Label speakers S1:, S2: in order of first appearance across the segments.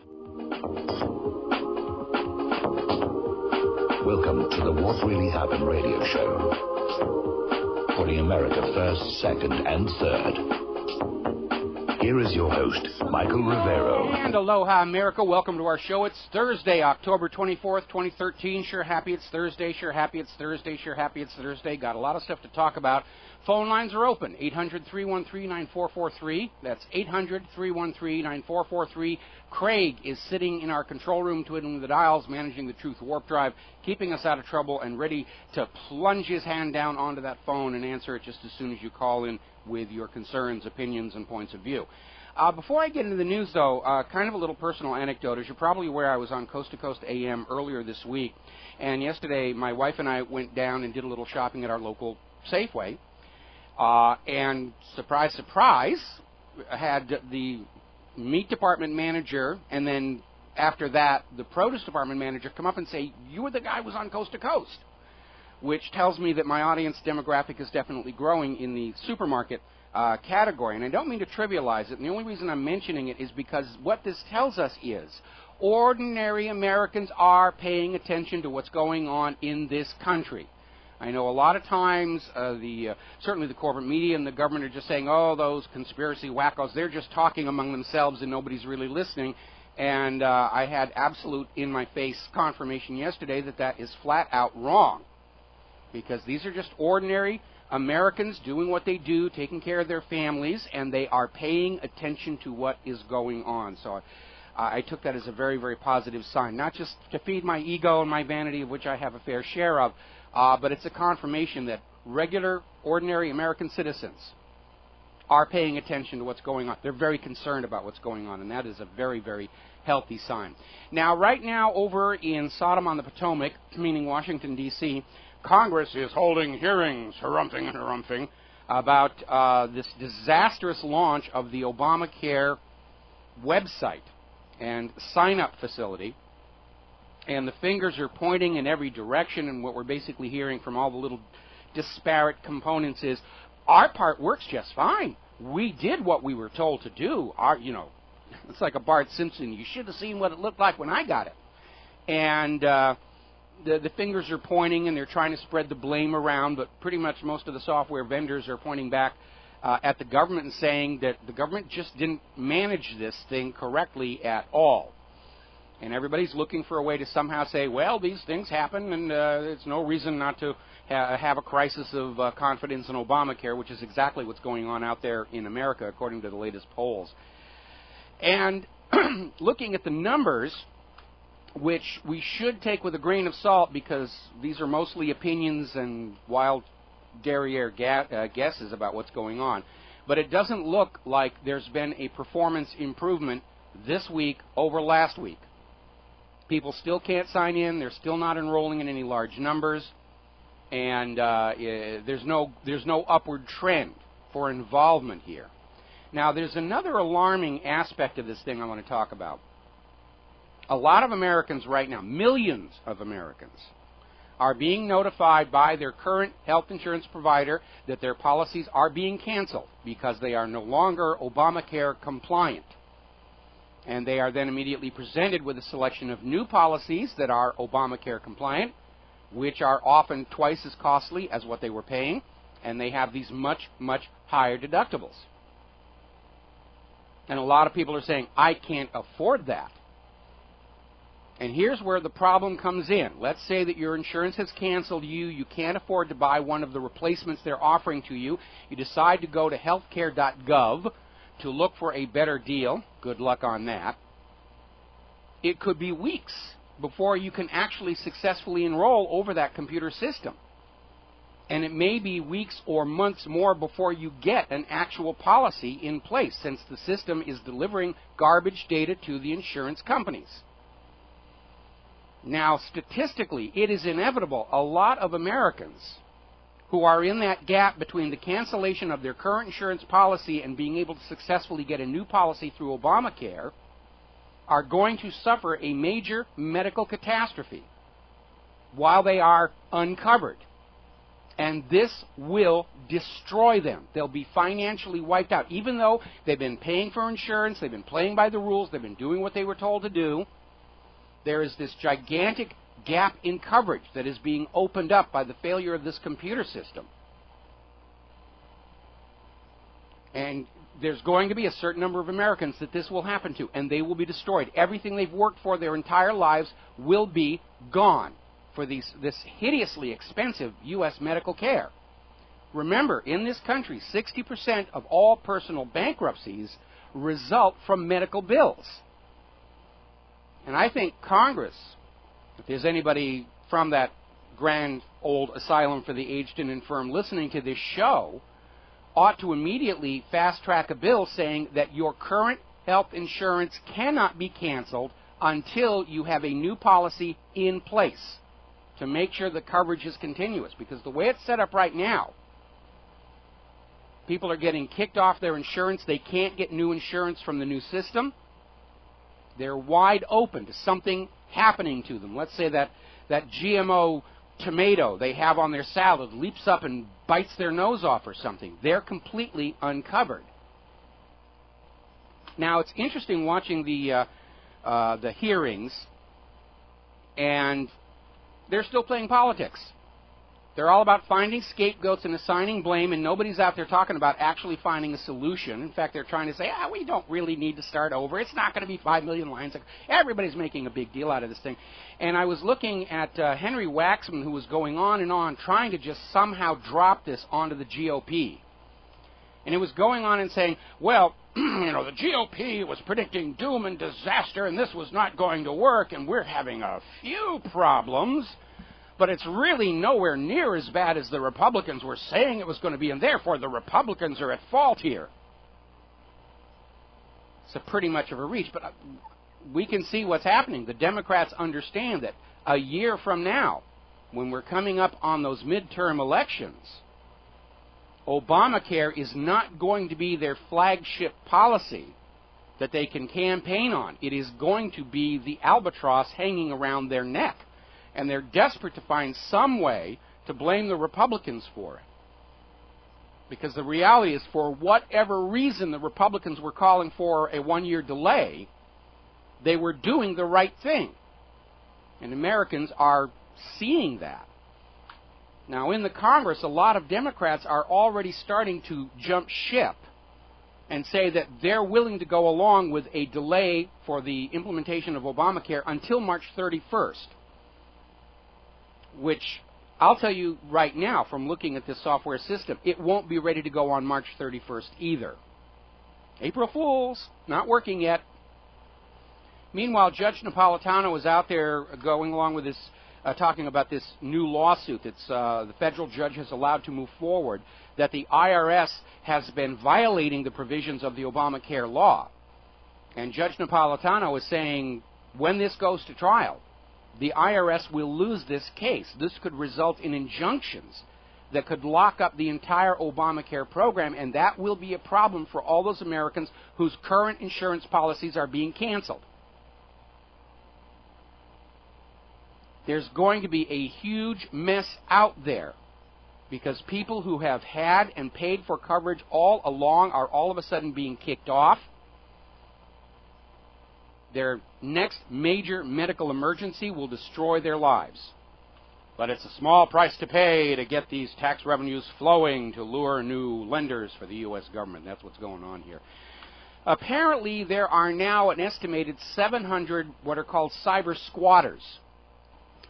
S1: Welcome to the What Really Happened radio show. Putting America first, second, and third. Here is your host, Michael Rivero.
S2: And aloha, America. Welcome to our show. It's Thursday, October 24th, 2013. Sure happy it's Thursday. Sure happy it's Thursday. Sure happy it's Thursday. Got a lot of stuff to talk about. Phone lines are open. 800-313-9443. That's 800-313-9443. Craig is sitting in our control room, twiddling the dials, managing the Truth Warp Drive, keeping us out of trouble, and ready to plunge his hand down onto that phone and answer it just as soon as you call in with your concerns, opinions, and points of view. Before I get into the news, though, kind of a little personal anecdote. As you're probably aware, I was on Coast to Coast AM earlier this week, and yesterday my wife and I went down and did a little shopping at our local Safeway, and surprise, surprise, had the meat department manager, and then after that, the produce department manager come up and say, "You were the guy who was on Coast to Coast," which tells me that my audience demographic is definitely growing in the supermarket category. And I don't mean to trivialize it, and the only reason I'm mentioning it is because what this tells us is ordinary Americans are paying attention to what's going on in this country. I know a lot of times certainly the corporate media and the government are just saying, oh, those conspiracy wackos, they're just talking among themselves and nobody's really listening. And I had absolute in-my-face confirmation yesterday that that is flat out wrong. Because these are just ordinary Americans doing what they do, taking care of their families, and they are paying attention to what is going on. So I took that as a very, very positive sign, not just to feed my ego and my vanity, of which I have a fair share of, but it's a confirmation that regular, ordinary American citizens are paying attention to what's going on. They're very concerned about what's going on, and that is a very, very healthy sign. Now, right now, over in Sodom on the Potomac, meaning Washington, D.C., Congress is holding hearings, harumphing and harumphing, about this disastrous launch of the Obamacare website and sign-up facility. And the fingers are pointing in every direction, and what we're basically hearing from all the little disparate components is, our part works just fine. We did what we were told to do. It's like a Bart Simpson. You should have seen what it looked like when I got it. And the fingers are pointing, and they're trying to spread the blame around, but pretty much most of the software vendors are pointing back at the government and saying that the government just didn't manage this thing correctly at all. And everybody's looking for a way to somehow say, well, these things happen, and it's no reason not to have a crisis of confidence in Obamacare, which is exactly what's going on out there in America, according to the latest polls. And looking at the numbers, which we should take with a grain of salt because these are mostly opinions and wild derriere guesses about what's going on. But it doesn't look like there's been a performance improvement this week over last week. People still can't sign in. They're still not enrolling in any large numbers. And there's no upward trend for involvement here. Now, there's another alarming aspect of this thing I want to talk about. A lot of Americans right now, millions of Americans, are being notified by their current health insurance provider that their policies are being canceled because they are no longer Obamacare compliant. And they are then immediately presented with a selection of new policies that are Obamacare compliant, which are often twice as costly as what they were paying, and they have these much, much higher deductibles. And a lot of people are saying, I can't afford that. And here's where the problem comes in. Let's say that your insurance has canceled you. You can't afford to buy one of the replacements they're offering to you. You decide to go to healthcare.gov to look for a better deal. Good luck on that. It could be weeks before you can actually successfully enroll over that computer system. And it may be weeks or months more before you get an actual policy in place, since the system is delivering garbage data to the insurance companies. Now, statistically, it is inevitable a lot of Americans who are in that gap between the cancellation of their current insurance policy and being able to successfully get a new policy through Obamacare are going to suffer a major medical catastrophe while they are uncovered. And this will destroy them. They'll be financially wiped out. Even though they've been paying for insurance, they've been playing by the rules, they've been doing what they were told to do, there is this gigantic gap in coverage that is being opened up by the failure of this computer system. And there's going to be a certain number of Americans that this will happen to, and they will be destroyed. Everything they've worked for their entire lives will be gone for this hideously expensive U.S. medical care. Remember, in this country, 60% of all personal bankruptcies result from medical bills. And I think Congress, if there's anybody from that grand old asylum for the aged and infirm listening to this show, ought to immediately fast-track a bill saying that your current health insurance cannot be canceled until you have a new policy in place to make sure the coverage is continuous. Because the way it's set up right now, people are getting kicked off their insurance. They can't get new insurance from the new system. They're wide open to something happening to them. Let's say that GMO tomato they have on their salad leaps up and bites their nose off or something. They're completely uncovered. Now, it's interesting watching the hearings, and they're still playing politics. They're all about finding scapegoats and assigning blame, and nobody's out there talking about actually finding a solution. In fact, they're trying to say, we don't really need to start over. It's not going to be 5 million lines. Everybody's making a big deal out of this thing. And I was looking at Henry Waxman, who was going on and on, trying to just somehow drop this onto the GOP. And it was going on and saying, well, the GOP was predicting doom and disaster, and this was not going to work, and we're having a few problems. But it's really nowhere near as bad as the Republicans were saying it was going to be, and therefore the Republicans are at fault here. It's pretty much of a reach, but we can see what's happening. The Democrats understand that a year from now, when we're coming up on those midterm elections, Obamacare is not going to be their flagship policy that they can campaign on. It is going to be the albatross hanging around their neck. And they're desperate to find some way to blame the Republicans for it. Because the reality is, for whatever reason the Republicans were calling for a one-year delay, they were doing the right thing. And Americans are seeing that. Now, in the Congress, a lot of Democrats are already starting to jump ship and say that they're willing to go along with a delay for the implementation of Obamacare until March 31st. Which, I'll tell you right now, from looking at this software system, it won't be ready to go on March 31st either. April Fools, not working yet. Meanwhile, Judge Napolitano is out there going along with this, talking about this new lawsuit that's the federal judge has allowed to move forward, that the IRS has been violating the provisions of the Obamacare law. And Judge Napolitano is saying, when this goes to trial, the IRS will lose this case. This could result in injunctions that could lock up the entire Obamacare program, and that will be a problem for all those Americans whose current insurance policies are being canceled. There's going to be a huge mess out there because people who have had and paid for coverage all along are all of a sudden being kicked off. Their next major medical emergency will destroy their lives. But it's a small price to pay to get these tax revenues flowing to lure new lenders for the U.S. government. That's what's going on here. Apparently, there are now an estimated 700 what are called cyber squatters,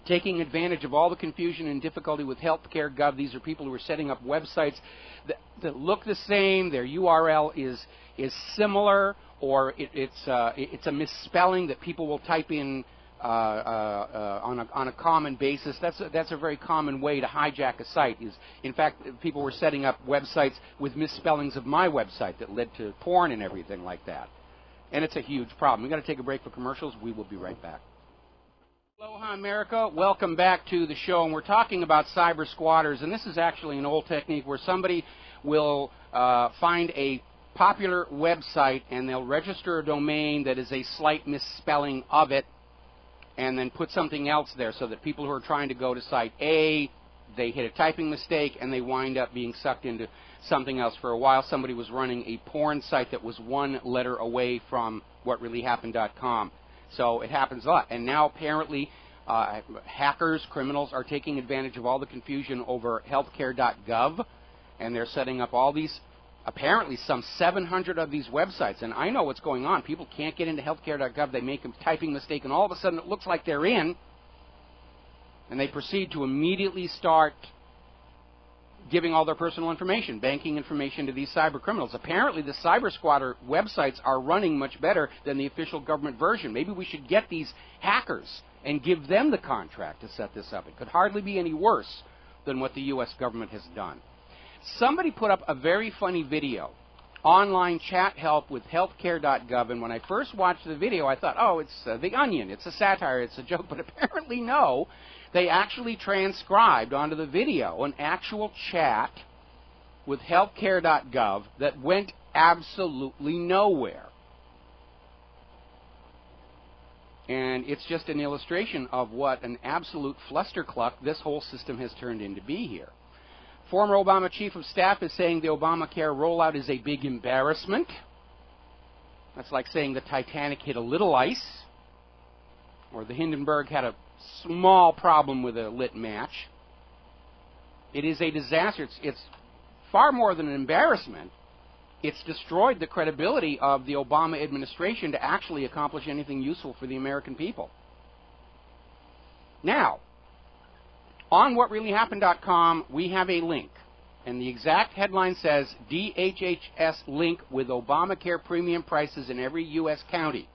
S2: taking advantage of all the confusion and difficulty with healthcare.gov. These are people who are setting up websites that look the same. Their URL is similar, or it's a misspelling that people will type in on a common basis. That's a very common way to hijack a site. In fact, people were setting up websites with misspellings of my website that led to porn and everything like that. And it's a huge problem. We've got to take a break for commercials. We will be right back. Aloha, America. Welcome back to the show. And we're talking about cyber squatters. And this is actually an old technique where somebody will find a popular website and they'll register a domain that is a slight misspelling of it and then put something else there so that people who are trying to go to site A they hit a typing mistake, and they wind up being sucked into something else. For a while, somebody was running a porn site that was one letter away from whatreallyhappened.com. So it happens a lot. And now apparently hackers, criminals, are taking advantage of all the confusion over healthcare.gov, and they're setting up all these, apparently some 700 of these websites. And I know what's going on. People can't get into healthcare.gov. They make a typing mistake, and all of a sudden it looks like they're in, and they proceed to immediately start giving all their personal information, banking information to these cyber criminals. Apparently the cyber squatter websites are running much better than the official government version. Maybe we should get these hackers and give them the contract to set this up. It could hardly be any worse than what the U.S. government has done. Somebody put up a very funny video, online chat help with healthcare.gov, and when I first watched the video, I thought, oh, it's The Onion, it's a satire, it's a joke, but apparently no. They actually transcribed onto the video an actual chat with healthcare.gov that went absolutely nowhere. And it's just an illustration of what an absolute flustercluck this whole system has turned into be here. Former Obama chief of staff is saying the Obamacare rollout is a big embarrassment. That's like saying the Titanic hit a little ice, or the Hindenburg had a small problem with a lit match. It is a disaster. It's far more than an embarrassment. It's destroyed the credibility of the Obama administration to actually accomplish anything useful for the American people. Now, on whatreallyhappened.com, we have a link, and the exact headline says, DHHS link with Obamacare premium prices in every U.S. county.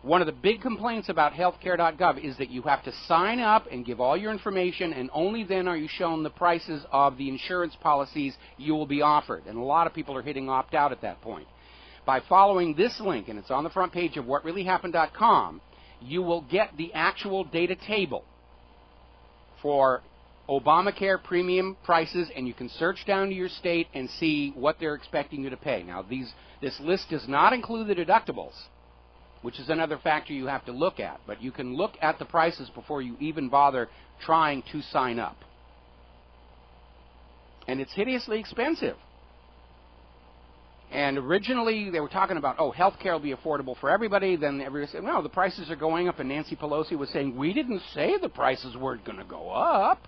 S2: One of the big complaints about healthcare.gov is that you have to sign up and give all your information, and only then are you shown the prices of the insurance policies you will be offered. And a lot of people are hitting opt-out at that point. By following this link, and it's on the front page of whatreallyhappened.com, you will get the actual data table for Obamacare premium prices, and you can search down to your state and see what they're expecting you to pay. Now, this list does not include the deductibles, which is another factor you have to look at. But you can look at the prices before you even bother trying to sign up. And it's hideously expensive. And originally they were talking about, oh, health care will be affordable for everybody. Then everybody said, no, the prices are going up. And Nancy Pelosi was saying, we didn't say the prices weren't going to go up.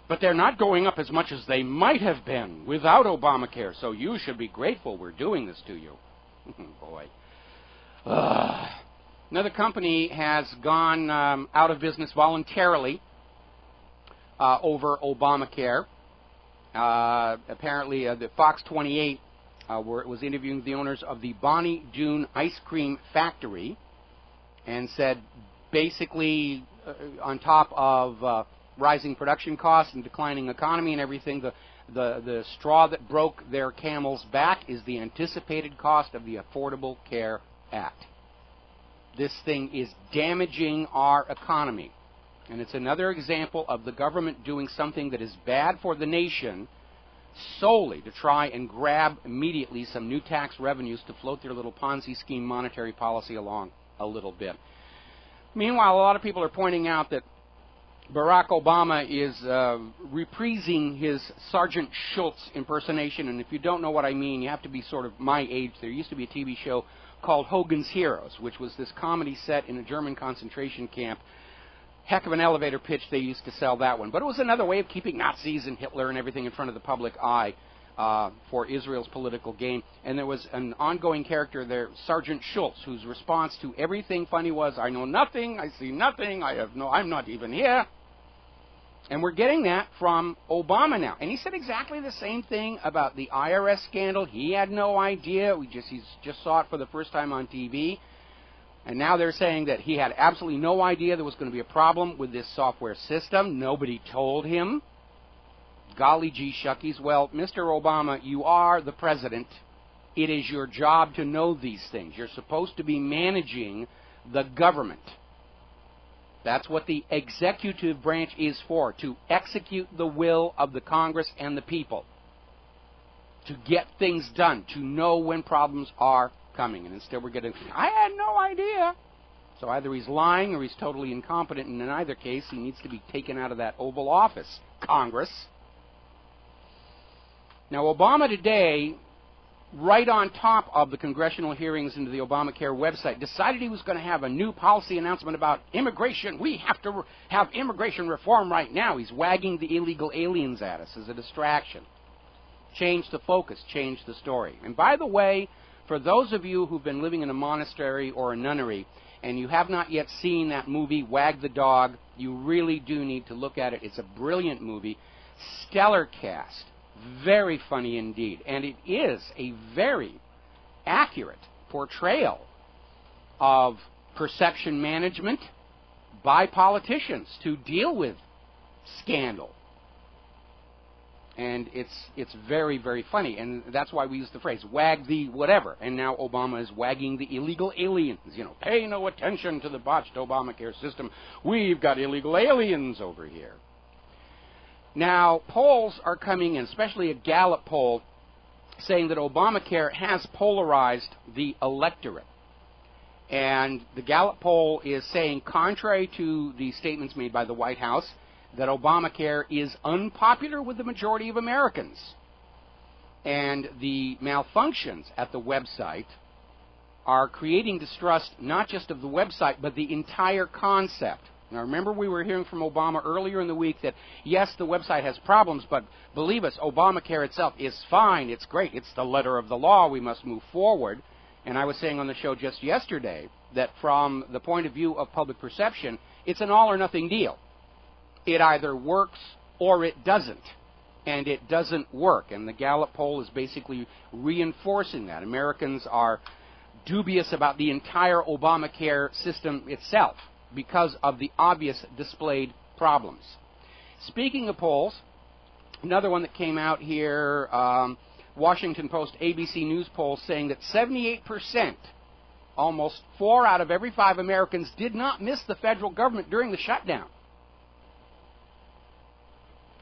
S2: But they're not going up as much as they might have been without Obamacare. So you should be grateful we're doing this to you. Boy. Another company has gone out of business voluntarily over Obamacare. Apparently, the Fox 28 was interviewing the owners of the Bonnie Doon Ice Cream Factory, and said basically on top of rising production costs and declining economy and everything, the straw that broke their camel's back is the anticipated cost of the Affordable Care Act. This thing is damaging our economy. And it's another example of the government doing something that is bad for the nation solely to try and grab immediately some new tax revenues to float their little Ponzi scheme monetary policy along a little bit. Meanwhile, a lot of people are pointing out that Barack Obama is reprising his Sergeant Schultz impersonation. And if you don't know what I mean, you have to be sort of my age. There used to be a TV show called Hogan's Heroes, which was this comedy set in a German concentration camp. Heck of an elevator pitch they used to sell that one. But it was another way of keeping Nazis and Hitler and everything in front of the public eye for Israel's political gain. And there was an ongoing character there, Sergeant Schultz, whose response to everything funny was, I know nothing, I see nothing, I'm not even here. And we're getting that from Obama now. And he said exactly the same thing about the IRS scandal. He had no idea. He just saw it for the first time on TV. And now they're saying that he had absolutely no idea there was going to be a problem with this software system. Nobody told him. Golly gee shuckies. Well, Mr. Obama, you are the president. It is your job to know these things. You're supposed to be managing the government. That's what the executive branch is for, to execute the will of the Congress and the people, to get things done, to know when problems are coming. And instead we're getting, I had no idea. So either he's lying or he's totally incompetent, and in either case, he needs to be taken out of that Oval Office, Congress. Now, Obama today, right on top of the congressional hearings into the Obamacare website, decided he was going to have a new policy announcement about immigration. We have to have immigration reform right now. He's wagging the illegal aliens at us as a distraction. Change the focus, change the story. And by the way, for those of you who've been living in a monastery or a nunnery and you have not yet seen that movie, Wag the Dog, you really do need to look at it. It's a brilliant movie. Stellar cast. Very funny indeed. And it is a very accurate portrayal of perception management by politicians to deal with scandal. And it's very, very funny. And that's why we use the phrase, wag the whatever. And now Obama is wagging the illegal aliens. You know, pay no attention to the botched Obamacare system. We've got illegal aliens over here. Now, polls are coming in, especially a Gallup poll, saying that Obamacare has polarized the electorate. And the Gallup poll is saying, contrary to the statements made by the White House, that Obamacare is unpopular with the majority of Americans. And the malfunctions at the website are creating distrust not just of the website, but the entire concept. Now, remember, we were hearing from Obama earlier in the week that, yes, the website has problems, but believe us, Obamacare itself is fine. It's great. It's the letter of the law. We must move forward. And I was saying on the show just yesterday that from the point of view of public perception, it's an all-or-nothing deal. It either works or it doesn't. And it doesn't work. And the Gallup poll is basically reinforcing that. Americans are dubious about the entire Obamacare system itself, because of the obvious displayed problems. Speaking of polls, another one that came out here, Washington Post ABC News poll saying that 78%, almost 4 out of every 5 Americans, did not miss the federal government during the shutdown.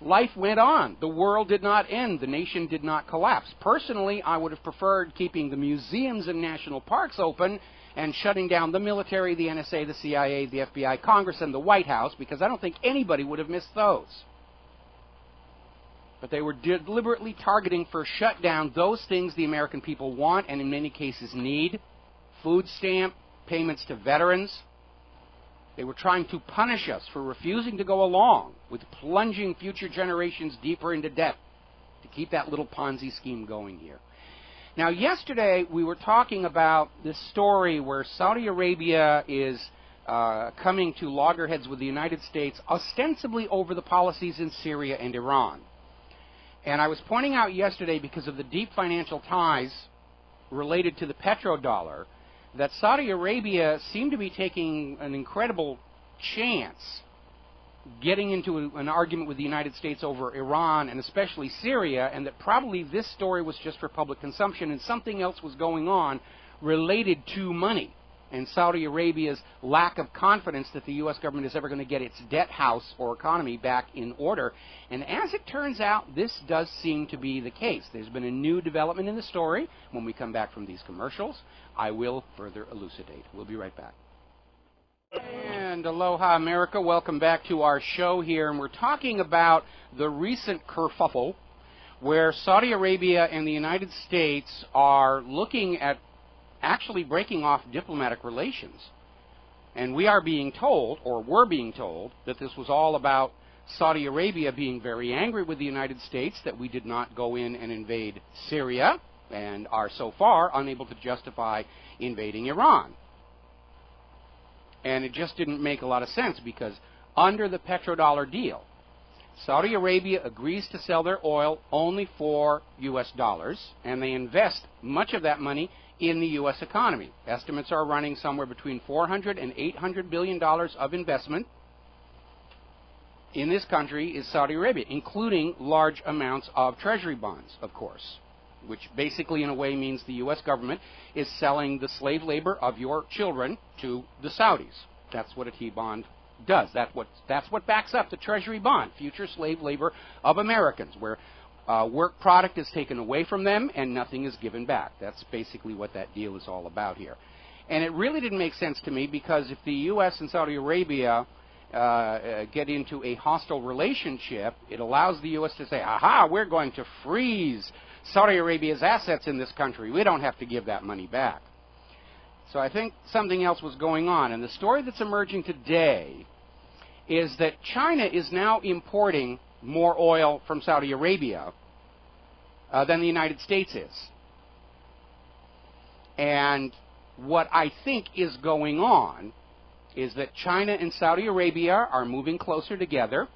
S2: Life went on. The world did not end. The nation did not collapse. Personally, I would have preferred keeping the museums and national parks open and shutting down the military, the NSA, the CIA, the FBI, Congress, and the White House, because I don't think anybody would have missed those. But they were deliberately targeting for shutdown those things the American people want and in many cases need. Food stamp, payments to veterans. They were trying to punish us for refusing to go along with plunging future generations deeper into debt to keep that little Ponzi scheme going here. Now, yesterday we were talking about this story where Saudi Arabia is coming to loggerheads with the United States, ostensibly over the policies in Syria and Iran. And I was pointing out yesterday, because of the deep financial ties related to the petrodollar, that Saudi Arabia seemed to be taking an incredible chance getting into an argument with the United States over Iran and especially Syria, and that probably this story was just for public consumption and something else was going on related to money and Saudi Arabia's lack of confidence that the U.S. government is ever going to get its debt house or economy back in order. And as it turns out, this does seem to be the case. There's been a new development in the story. When we come back from these commercials, I will further elucidate. We'll be right back. And aloha, America. Welcome back to our show here. And we're talking about the recent kerfuffle where Saudi Arabia and the United States are looking at actually breaking off diplomatic relations. And we are being told, or were being told, that this was all about Saudi Arabia being very angry with the United States that we did not go in and invade Syria, and are so far unable to justify invading Iran. And it just didn't make a lot of sense, because under the petrodollar deal, Saudi Arabia agrees to sell their oil only for U.S. dollars, and they invest much of that money in the U.S. economy. Estimates are running somewhere between $400 and $800 billion of investment in this country is Saudi Arabia, including large amounts of treasury bonds, of course, which basically in a way means the U.S. government is selling the slave labor of your children to the Saudis. That's what a T-bond does. That's what backs up the treasury bond, future slave labor of Americans, where work product is taken away from them and nothing is given back. That's basically what that deal is all about here. And it really didn't make sense to me, because if the U.S. and Saudi Arabia get into a hostile relationship, it allows the U.S. to say, aha, we're going to freeze Saudi Arabia's assets in this country. We don't have to give that money back. So I think something else was going on. And the story that's emerging today is that China is now importing more oil from Saudi Arabia than the United States is. And what I think is going on is that China and Saudi Arabia are moving closer together,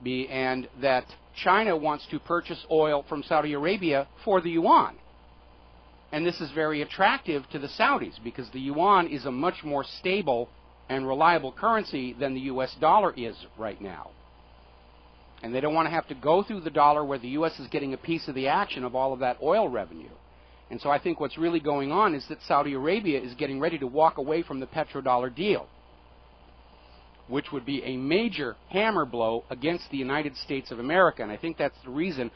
S2: and that China wants to purchase oil from Saudi Arabia for the yuan. And this is very attractive to the Saudis, because the yuan is a much more stable and reliable currency than the U.S. dollar is right now. And they don't want to have to go through the dollar, where the U.S. is getting a piece of the action of all of that oil revenue. And so I think what's really going on is that Saudi Arabia is getting ready to walk away from the petrodollar deal, which would be a major hammer blow against the United States of America. And I think that's the reason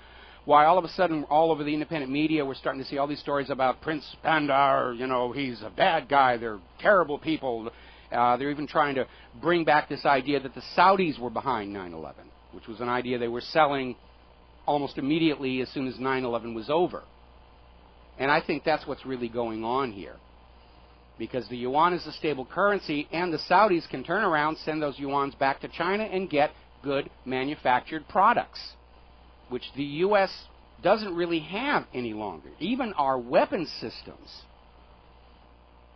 S2: why all of a sudden, all over the independent media, we're starting to see all these stories about Prince Bandar. You know, he's a bad guy. They're terrible people. They're even trying to bring back this idea that the Saudis were behind 9/11, which was an idea they were selling almost immediately as soon as 9/11 was over. And I think that's what's really going on here, because the yuan is a stable currency, and the Saudis can turn around, send those yuans back to China, and get good manufactured products, which the U.S. doesn't really have any longer. Even our weapons systems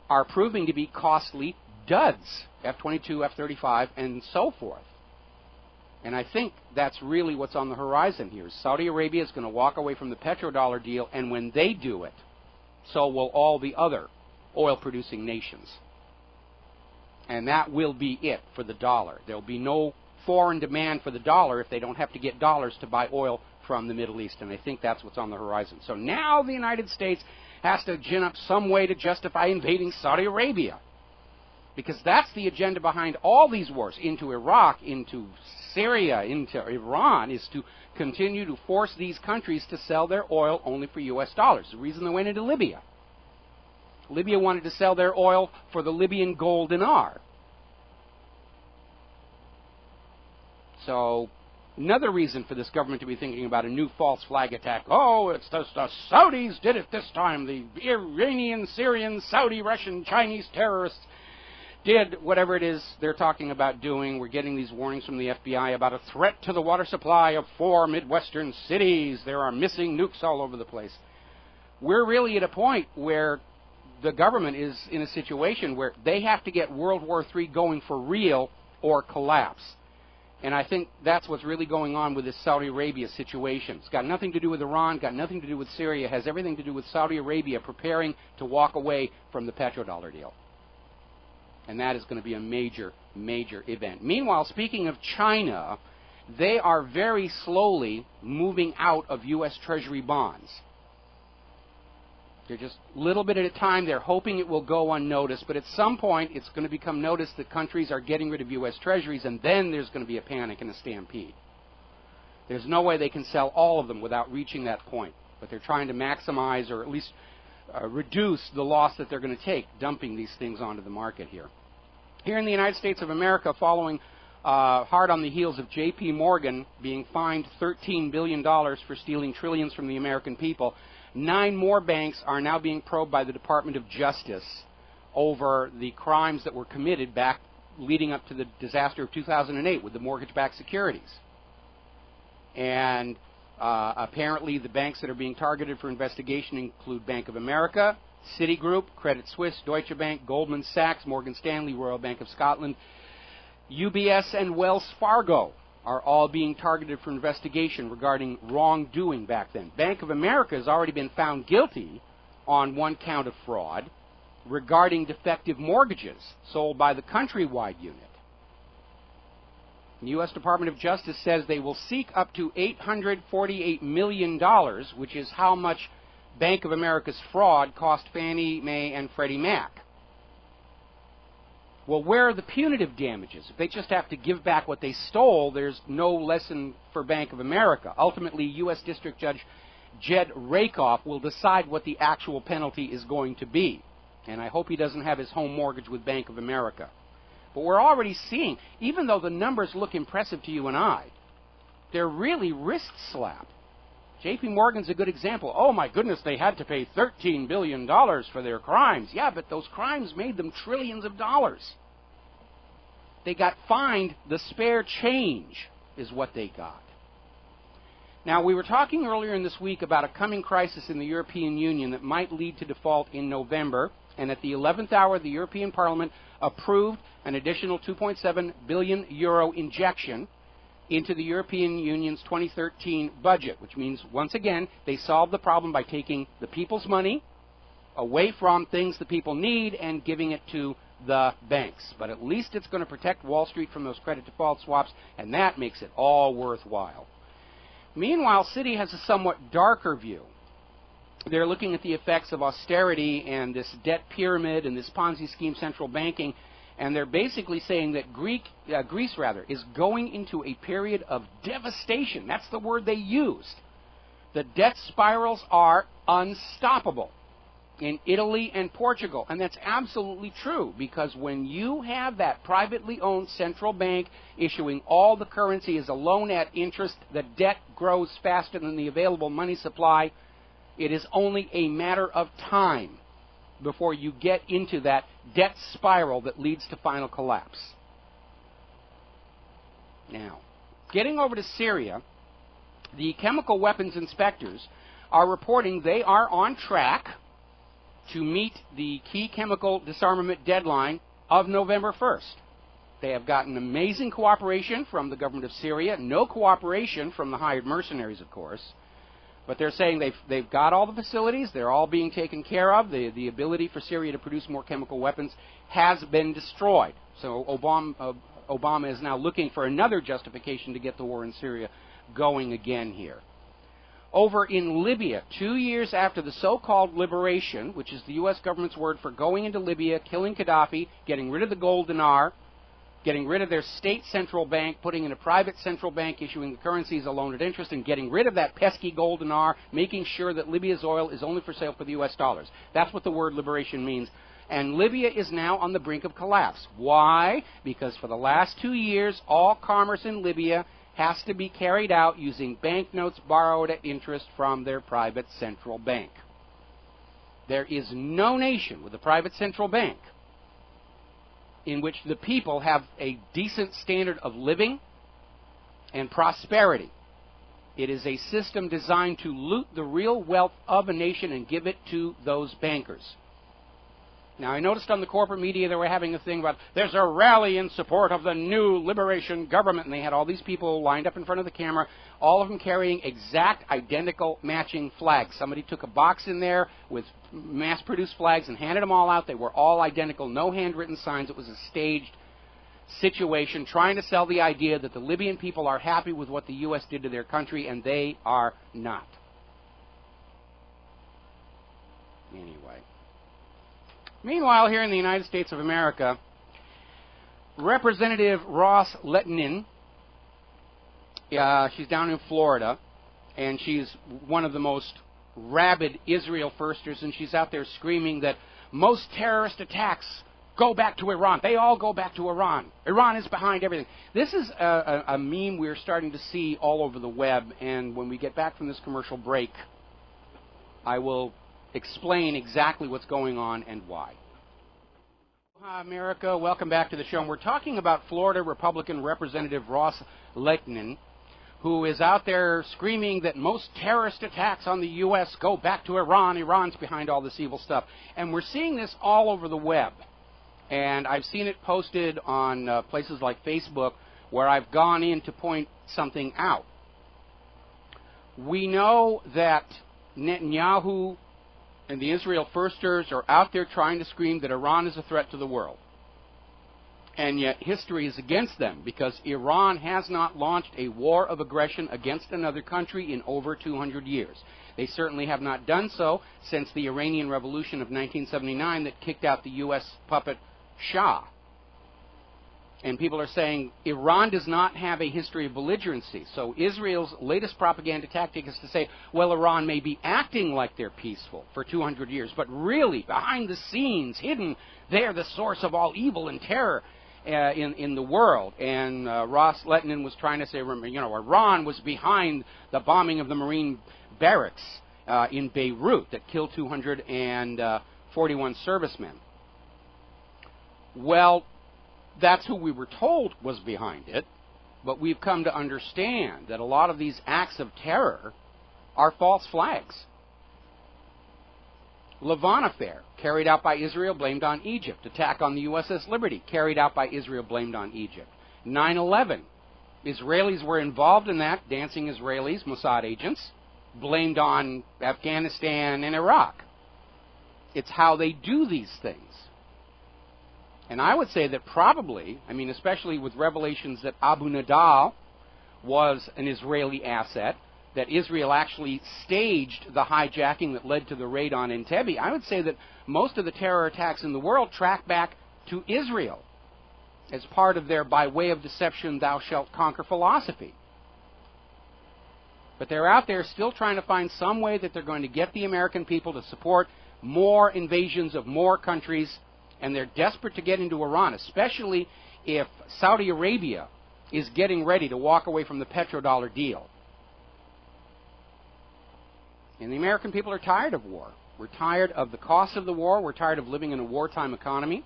S2: are proving to be costly duds, F-22, F-35, and so forth. And I think that's really what's on the horizon here. Saudi Arabia is going to walk away from the petrodollar deal, and when they do it, so will all the other oil-producing nations. And that will be it for the dollar. There will be no foreign demand for the dollar if they don't have to get dollars to buy oil from the Middle East, and I think that's what's on the horizon. So now the United States has to gin up some way to justify invading Saudi Arabia, because that's the agenda behind all these wars into Iraq, into Syria, into Iran, is to continue to force these countries to sell their oil only for U.S. dollars. The reason they went into Libya. Libya wanted to sell their oil for the Libyan gold dinar. So another reason for this government to be thinking about a new false flag attack. Oh, it's the Saudis did it this time. The Iranian, Syrian, Saudi, Russian, Chinese terrorists did whatever it is they're talking about doing. We're getting these warnings from the FBI about a threat to the water supply of 4 Midwestern cities. There are missing nukes all over the place. We're really at a point where the government is in a situation where they have to get World War III going for real or collapse. And I think that's what's really going on with this Saudi Arabia situation. It's got nothing to do with Iran, got nothing to do with Syria. It has everything to do with Saudi Arabia preparing to walk away from the petrodollar deal. And that is going to be a major, major event. Meanwhile, speaking of China, they are very slowly moving out of U.S. Treasury bonds. They're just a little bit at a time. They're hoping it will go unnoticed, but at some point it's going to become noticed that countries are getting rid of U.S. Treasuries, and then there's going to be a panic and a stampede. There's no way they can sell all of them without reaching that point, but they're trying to maximize, or at least reduce the loss that they're going to take dumping these things onto the market here. Here in the United States of America, following hard on the heels of J.P. Morgan being fined $13 billion for stealing trillions from the American people, 9 more banks are now being probed by the Department of Justice over the crimes that were committed back leading up to the disaster of 2008 with the mortgage-backed securities. And apparently the banks that are being targeted for investigation include Bank of America, Citigroup, Credit Suisse, Deutsche Bank, Goldman Sachs, Morgan Stanley, Royal Bank of Scotland, UBS, and Wells Fargo are all being targeted for investigation regarding wrongdoing back then. Bank of America has already been found guilty on 1 count of fraud regarding defective mortgages sold by the Countrywide unit. The U.S. Department of Justice says they will seek up to $848 million, which is how much Bank of America's fraud cost Fannie Mae and Freddie Mac. Well, where are the punitive damages? If they just have to give back what they stole, there's no lesson for Bank of America. Ultimately, U.S. District Judge Jed Rakoff will decide what the actual penalty is going to be. And I hope he doesn't have his home mortgage with Bank of America. But we're already seeing, even though the numbers look impressive to you and I, they're really wrist slap. J.P. Morgan's a good example. Oh, my goodness, they had to pay $13 billion for their crimes. Yeah, but those crimes made them trillions of dollars. They got fined. The spare change is what they got. Now, we were talking earlier in this week about a coming crisis in the European Union that might lead to default in November. And at the 11th hour, the European Parliament approved an additional 2.7 billion euro injection into the European Union's 2013 budget, which means, once again, they solved the problem by taking the people's money away from things the people need and giving it to the banks. But at least it's going to protect Wall Street from those credit default swaps, and that makes it all worthwhile. Meanwhile, Citi has a somewhat darker view. They're looking at the effects of austerity and this debt pyramid and this Ponzi scheme central banking, and they're basically saying that Greece is going into a period of devastation. That's the word they used. The debt spirals are unstoppable in Italy and Portugal, and that's absolutely true, because when you have that privately owned central bank issuing all the currency as a loan at interest, the debt grows faster than the available money supply. It is only a matter of time before you get into that debt spiral that leads to final collapse. Now, getting over to Syria, the chemical weapons inspectors are reporting they are on track to meet the key chemical disarmament deadline of November 1st. They have gotten amazing cooperation from the government of Syria, no cooperation from the hired mercenaries, of course. But they're saying they've got all the facilities, they're all being taken care of. The ability for Syria to produce more chemical weapons has been destroyed. So Obama is now looking for another justification to get the war in Syria going again here. Over in Libya, 2 years after the so-called liberation, which is the U.S. government's word for going into Libya, killing Gaddafi, getting rid of the gold dinar, getting rid of their state central bank, putting in a private central bank, issuing the currency as a loan at interest, and getting rid of that pesky gold dinar, making sure that Libya's oil is only for sale for the U.S. dollars. That's what the word liberation means. And Libya is now on the brink of collapse. Why? Because for the last 2 years, all commerce in Libya has to be carried out using banknotes borrowed at interest from their private central bank. There is no nation with a private central bank in which the people have a decent standard of living and prosperity. It is a system designed to loot the real wealth of a nation and give it to those bankers. Now, I noticed on the corporate media they were having a thing about there's a rally in support of the new liberation government, and they had all these people lined up in front of the camera, all of them carrying exact, identical, matching flags. Somebody took a box in there with mass-produced flags and handed them all out. They were all identical, no handwritten signs. It was a staged situation trying to sell the idea that the Libyan people are happy with what the U.S. did to their country, and they are not. Anyway. Meanwhile, here in the United States of America, Representative Ross Lehtinen, she's down in Florida, and she's one of the most rabid Israel firsters, and she's out there screaming that most terrorist attacks go back to Iran. They all go back to Iran. Iran is behind everything. This is a meme we're starting to see all over the web, and when we get back from this commercial break, I will explain exactly what's going on and why. Hi, America. Welcome back to the show. And we're talking about Florida Republican Representative Ross Lehtinen, who is out there screaming that most terrorist attacks on the U.S. go back to Iran. Iran's behind all this evil stuff. And we're seeing this all over the web. And I've seen it posted on places like Facebook where I've gone in to point something out. We know that Netanyahu and the Israel firsters are out there trying to scream that Iran is a threat to the world. And yet history is against them, because Iran has not launched a war of aggression against another country in over 200 years. They certainly have not done so since the Iranian Revolution of 1979 that kicked out the U.S. puppet Shah. And people are saying Iran does not have a history of belligerency. So Israel's latest propaganda tactic is to say, well, Iran may be acting like they're peaceful for 200 years, but really, behind the scenes, hidden, they're the source of all evil and terror in the world. And Ross Lettinen was trying to say, Iran was behind the bombing of the Marine barracks in Beirut that killed 241 servicemen. Well, that's who we were told was behind it, but we've come to understand that a lot of these acts of terror are false flags. Lavon affair, carried out by Israel, blamed on Egypt. Attack on the USS Liberty, carried out by Israel, blamed on Egypt. 9/11, Israelis were involved in that, dancing Israelis, Mossad agents, blamed on Afghanistan and Iraq. It's how they do these things. And I would say that probably, especially with revelations that Abu Nidal was an Israeli asset, that Israel actually staged the hijacking that led to the raid on Entebbe, I would say that most of the terror attacks in the world track back to Israel as part of their by way of deception thou shalt conquer philosophy. But they're out there still trying to find some way that they're going to get the American people to support more invasions of more countries, and they're desperate to get into Iran, especially if Saudi Arabia is getting ready to walk away from the petrodollar deal. And the American people are tired of war. We're tired of the cost of the war. We're tired of living in a wartime economy.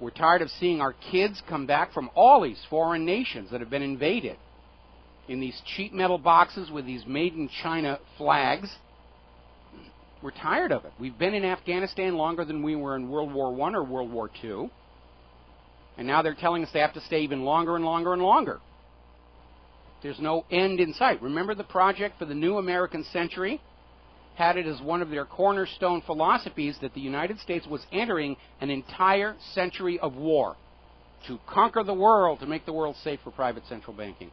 S2: We're tired of seeing our kids come back from all these foreign nations that have been invaded in these cheap metal boxes with these made in China flags. We're tired of it. We've been in Afghanistan longer than we were in World War I or World War II. And now they're telling us they have to stay even longer and longer and longer. There's no end in sight. Remember the project for the new American century had it as one of their cornerstone philosophies that the United States was entering an entire century of war to conquer the world, to make the world safe for private central banking.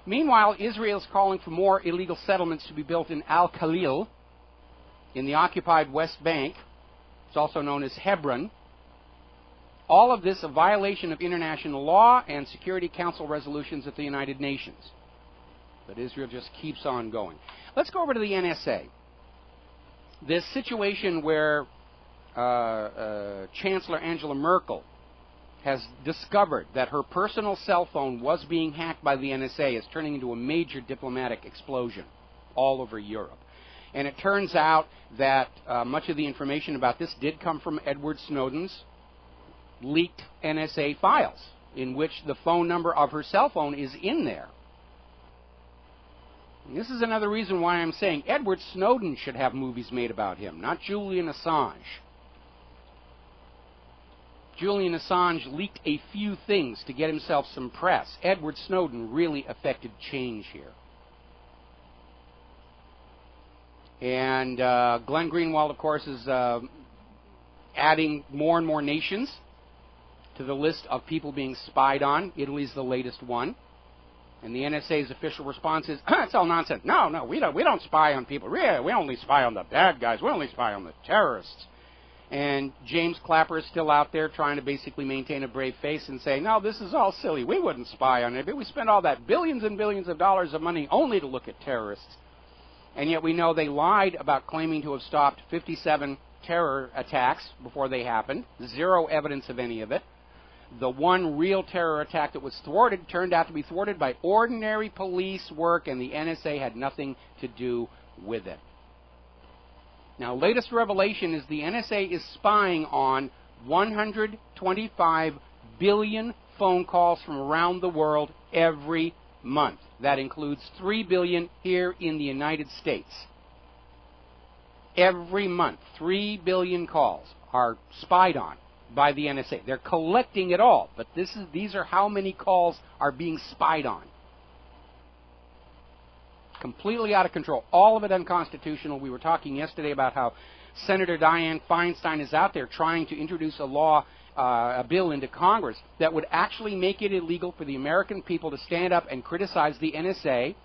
S2: Meanwhile, Israel's calling for more illegal settlements to be built in Al-Khalil, in the occupied West Bank. It's also known as Hebron. All of this a violation of international law and Security Council resolutions of the United Nations. But Israel just keeps on going. Let's go over to the NSA. This situation where Chancellor Angela Merkel has discovered that her personal cell phone was being hacked by the NSA is turning into a major diplomatic explosion all over Europe. And it turns out that much of the information about this did come from Edward Snowden's leaked NSA files, in which the phone number of her cell phone is in there. And this is another reason why I'm saying Edward Snowden should have movies made about him, not Julian Assange. Julian Assange leaked a few things to get himself some press. Edward Snowden really affected change here. And Glenn Greenwald, of course, is adding more and more nations to the list of people being spied on. Italy's the latest one. And the NSA's official response is, it's all nonsense. No, we don't spy on people. We only spy on the bad guys. We only spy on the terrorists. And James Clapper is still out there trying to basically maintain a brave face and say, no, this is all silly. We wouldn't spy on anybody. We spend all that billions and billions of dollars of money only to look at terrorists. And yet we know they lied about claiming to have stopped 57 terror attacks before they happened. Zero evidence of any of it. The one real terror attack that was thwarted turned out to be thwarted by ordinary police work, and the NSA had nothing to do with it. Now, latest revelation is the NSA is spying on 125 billion phone calls from around the world every month. That includes 3 billion here in the United States. Every month, 3 billion calls are spied on by the NSA. They're collecting it all, but these are how many calls are being spied on. Completely out of control. All of it unconstitutional. We were talking yesterday about how Senator Dianne Feinstein is out there trying to introduce a bill into Congress that would actually make it illegal for the American people to stand up and criticize the NSA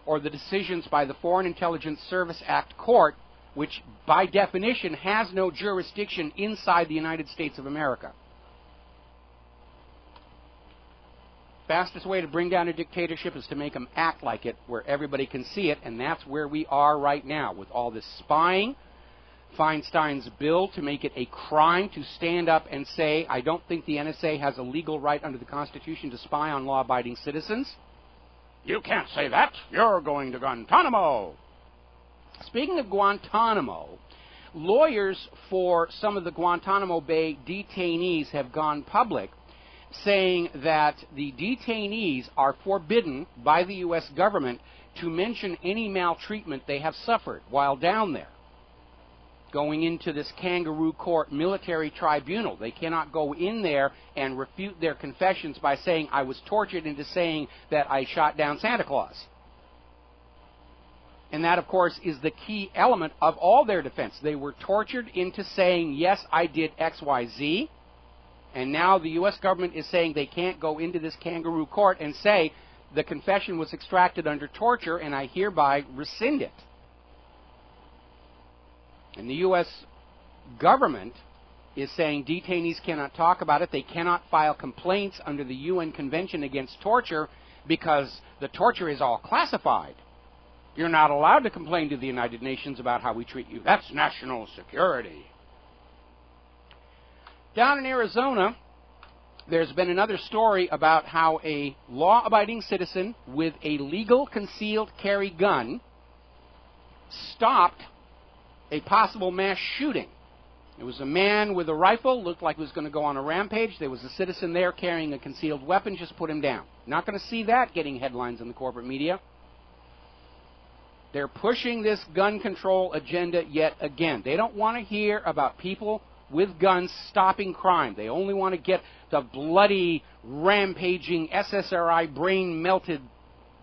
S2: or the decisions by the Foreign Intelligence Service Act Court, which by definition has no jurisdiction inside the United States of America. Fastest way to bring down a dictatorship is to make them act like it, where everybody can see it, and that's where we are right now with all this spying. Feinstein's bill to make it a crime to stand up and say, I don't think the NSA has a legal right under the Constitution to spy on law-abiding citizens. You can't say that. You're going to Guantanamo. Speaking of Guantanamo, lawyers for some of the Guantanamo Bay detainees have gone public saying that the detainees are forbidden by the U.S. government to mention any maltreatment they have suffered while down there. Going into this kangaroo court military tribunal, they cannot go in there and refute their confessions by saying, I was tortured into saying that I shot down Santa Claus. And that, of course, is the key element of all their defense. They were tortured into saying, yes, I did X, Y, Z. And now the U.S. government is saying they can't go into this kangaroo court and say the confession was extracted under torture and I hereby rescind it. And the U.S. government is saying detainees cannot talk about it. They cannot file complaints under the UN Convention Against Torture because the torture is all classified. You're not allowed to complain to the United Nations about how we treat you. That's national security. Down in Arizona, there's been another story about how a law-abiding citizen with a legal concealed carry gun stopped a possible mass shooting. It was a man with a rifle, looked like he was going to go on a rampage. There was a citizen there carrying a concealed weapon, just put him down. Not going to see that getting headlines in the corporate media. They're pushing this gun control agenda yet again. They don't want to hear about people with guns stopping crime. They only want to get the bloody, rampaging, SSRI brain-melted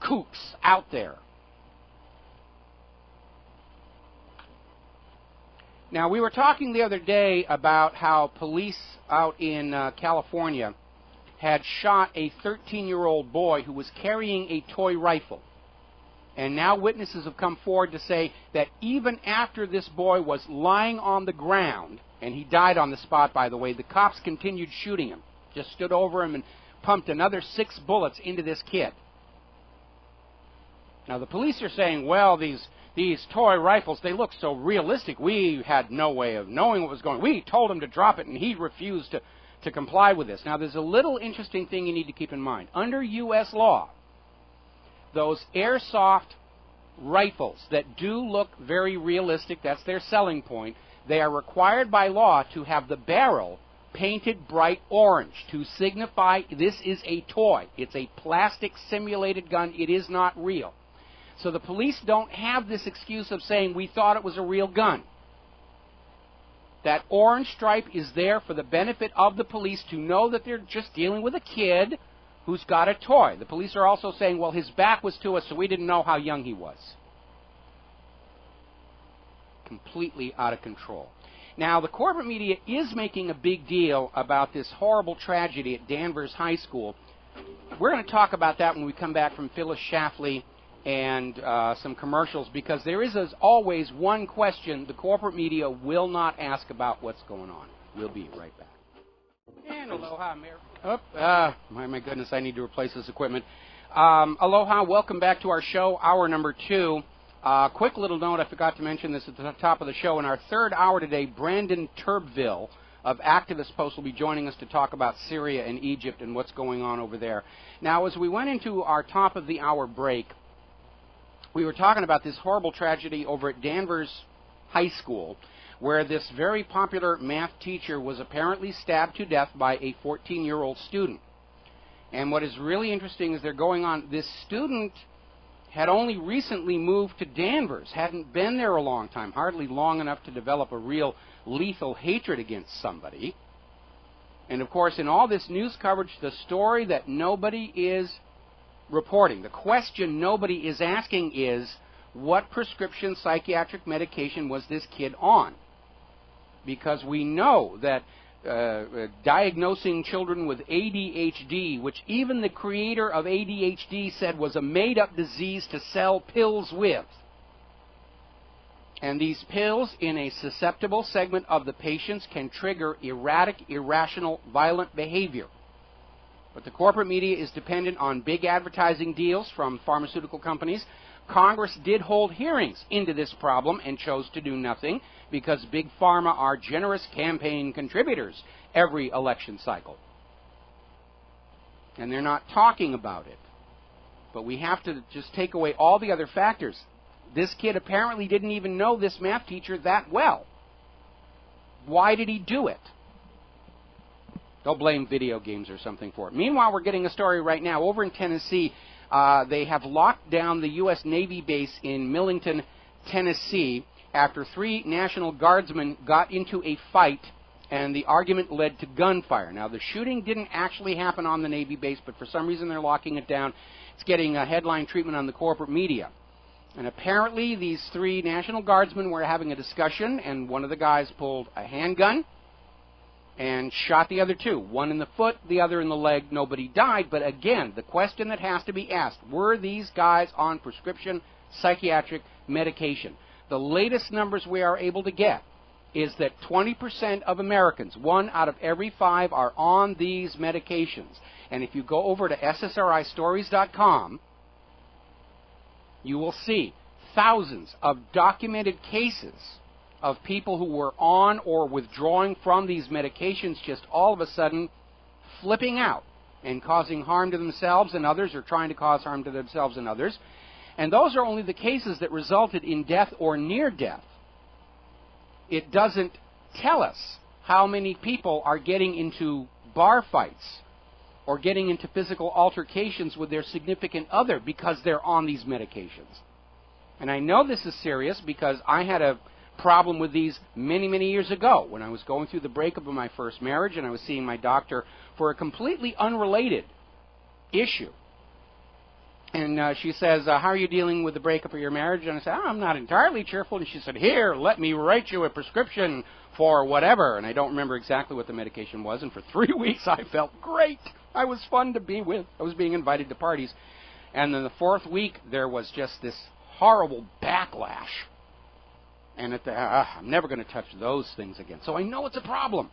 S2: kooks out there. Now, we were talking the other day about how police out in California had shot a 13-year-old boy who was carrying a toy rifle. And now witnesses have come forward to say that even after this boy was lying on the ground, and he died on the spot, by the way, the cops continued shooting him. Just stood over him and pumped another 6 bullets into this kid. Now, the police are saying, well, these toy rifles, they look so realistic. We had no way of knowing what was going on. We told him to drop it, and he refused to comply with this. Now, there's a little interesting thing you need to keep in mind. Under U.S. law, those airsoft rifles that do look very realistic, that's their selling point, they are required by law to have the barrel painted bright orange to signify this is a toy. It's a plastic simulated gun. It is not real. So the police don't have this excuse of saying we thought it was a real gun. That orange stripe is there for the benefit of the police to know that they're just dealing with a kid who's got a toy. The police are also saying, well, his back was to us, so we didn't know how young he was. Completely out of control. Now, the corporate media is making a big deal about this horrible tragedy at Danvers High School. We're going to talk about that when we come back from Phyllis Schlafly and some commercials, because there is, as always, one question the corporate media will not ask about what's going on. We'll be right back. And aloha, my goodness, I need to replace this equipment. Aloha, welcome back to our show, hour number 2. Quick little note, I forgot to mention this at the top of the show. In our third hour today, Brandon Turbeville of Activist Post will be joining us to talk about Syria and Egypt and what's going on over there. Now, as we went into our top of the hour break, we were talking about this horrible tragedy over at Danvers High School, where this very popular math teacher was apparently stabbed to death by a 14-year-old student. And what is really interesting is they're going on, this student had only recently moved to Danvers, hadn't been there a long time, hardly long enough to develop a real lethal hatred against somebody. And of course, in all this news coverage, the story that nobody is reporting, the question nobody is asking is, what prescription psychiatric medication was this kid on? Because we know that diagnosing children with ADHD, which even the creator of ADHD said was a made-up disease to sell pills with. And these pills in a susceptible segment of the patients can trigger erratic, irrational, violent behavior. But the corporate media is dependent on big advertising deals from pharmaceutical companies. Congress did hold hearings into this problem and chose to do nothing because Big Pharma are generous campaign contributors every election cycle. And they're not talking about it. But we have to just take away all the other factors. This kid apparently didn't even know this math teacher that well. Why did he do it? They'll blame video games or something for it. Meanwhile, we're getting a story right now. Over in Tennessee, they have locked down the U.S. Navy base in Millington, Tennessee, after 3 National Guardsmen got into a fight, and the argument led to gunfire. Now, the shooting didn't actually happen on the Navy base, but for some reason they're locking it down. It's getting a headline treatment on the corporate media. And apparently these 3 National Guardsmen were having a discussion, and one of the guys pulled a handgun and shot the other 2. One in the foot, the other in the leg. Nobody died. But again, the question that has to be asked, were these guys on prescription psychiatric medication? The latest numbers we are able to get is that 20% of Americans, 1 out of every 5, are on these medications. And if you go over to ssristories.com, you will see thousands of documented cases of people who were on or withdrawing from these medications just all of a sudden flipping out and causing harm to themselves and others, or trying to cause harm to themselves and others. And those are only the cases that resulted in death or near death. It doesn't tell us how many people are getting into bar fights or getting into physical altercations with their significant other because they're on these medications. And I know this is serious because I had a problem with these many, many years ago when I was going through the breakup of my first marriage, and I was seeing my doctor for a completely unrelated issue. And she says, how are you dealing with the breakup of your marriage? And I said, I'm not entirely cheerful. And she said, here, let me write you a prescription for whatever. And I don't remember exactly what the medication was. And for 3 weeks, I felt great. I was fun to be with. I was being invited to parties. And then the 4th week, there was just this horrible backlash. And I'm never going to touch those things again. So I know it's a problem.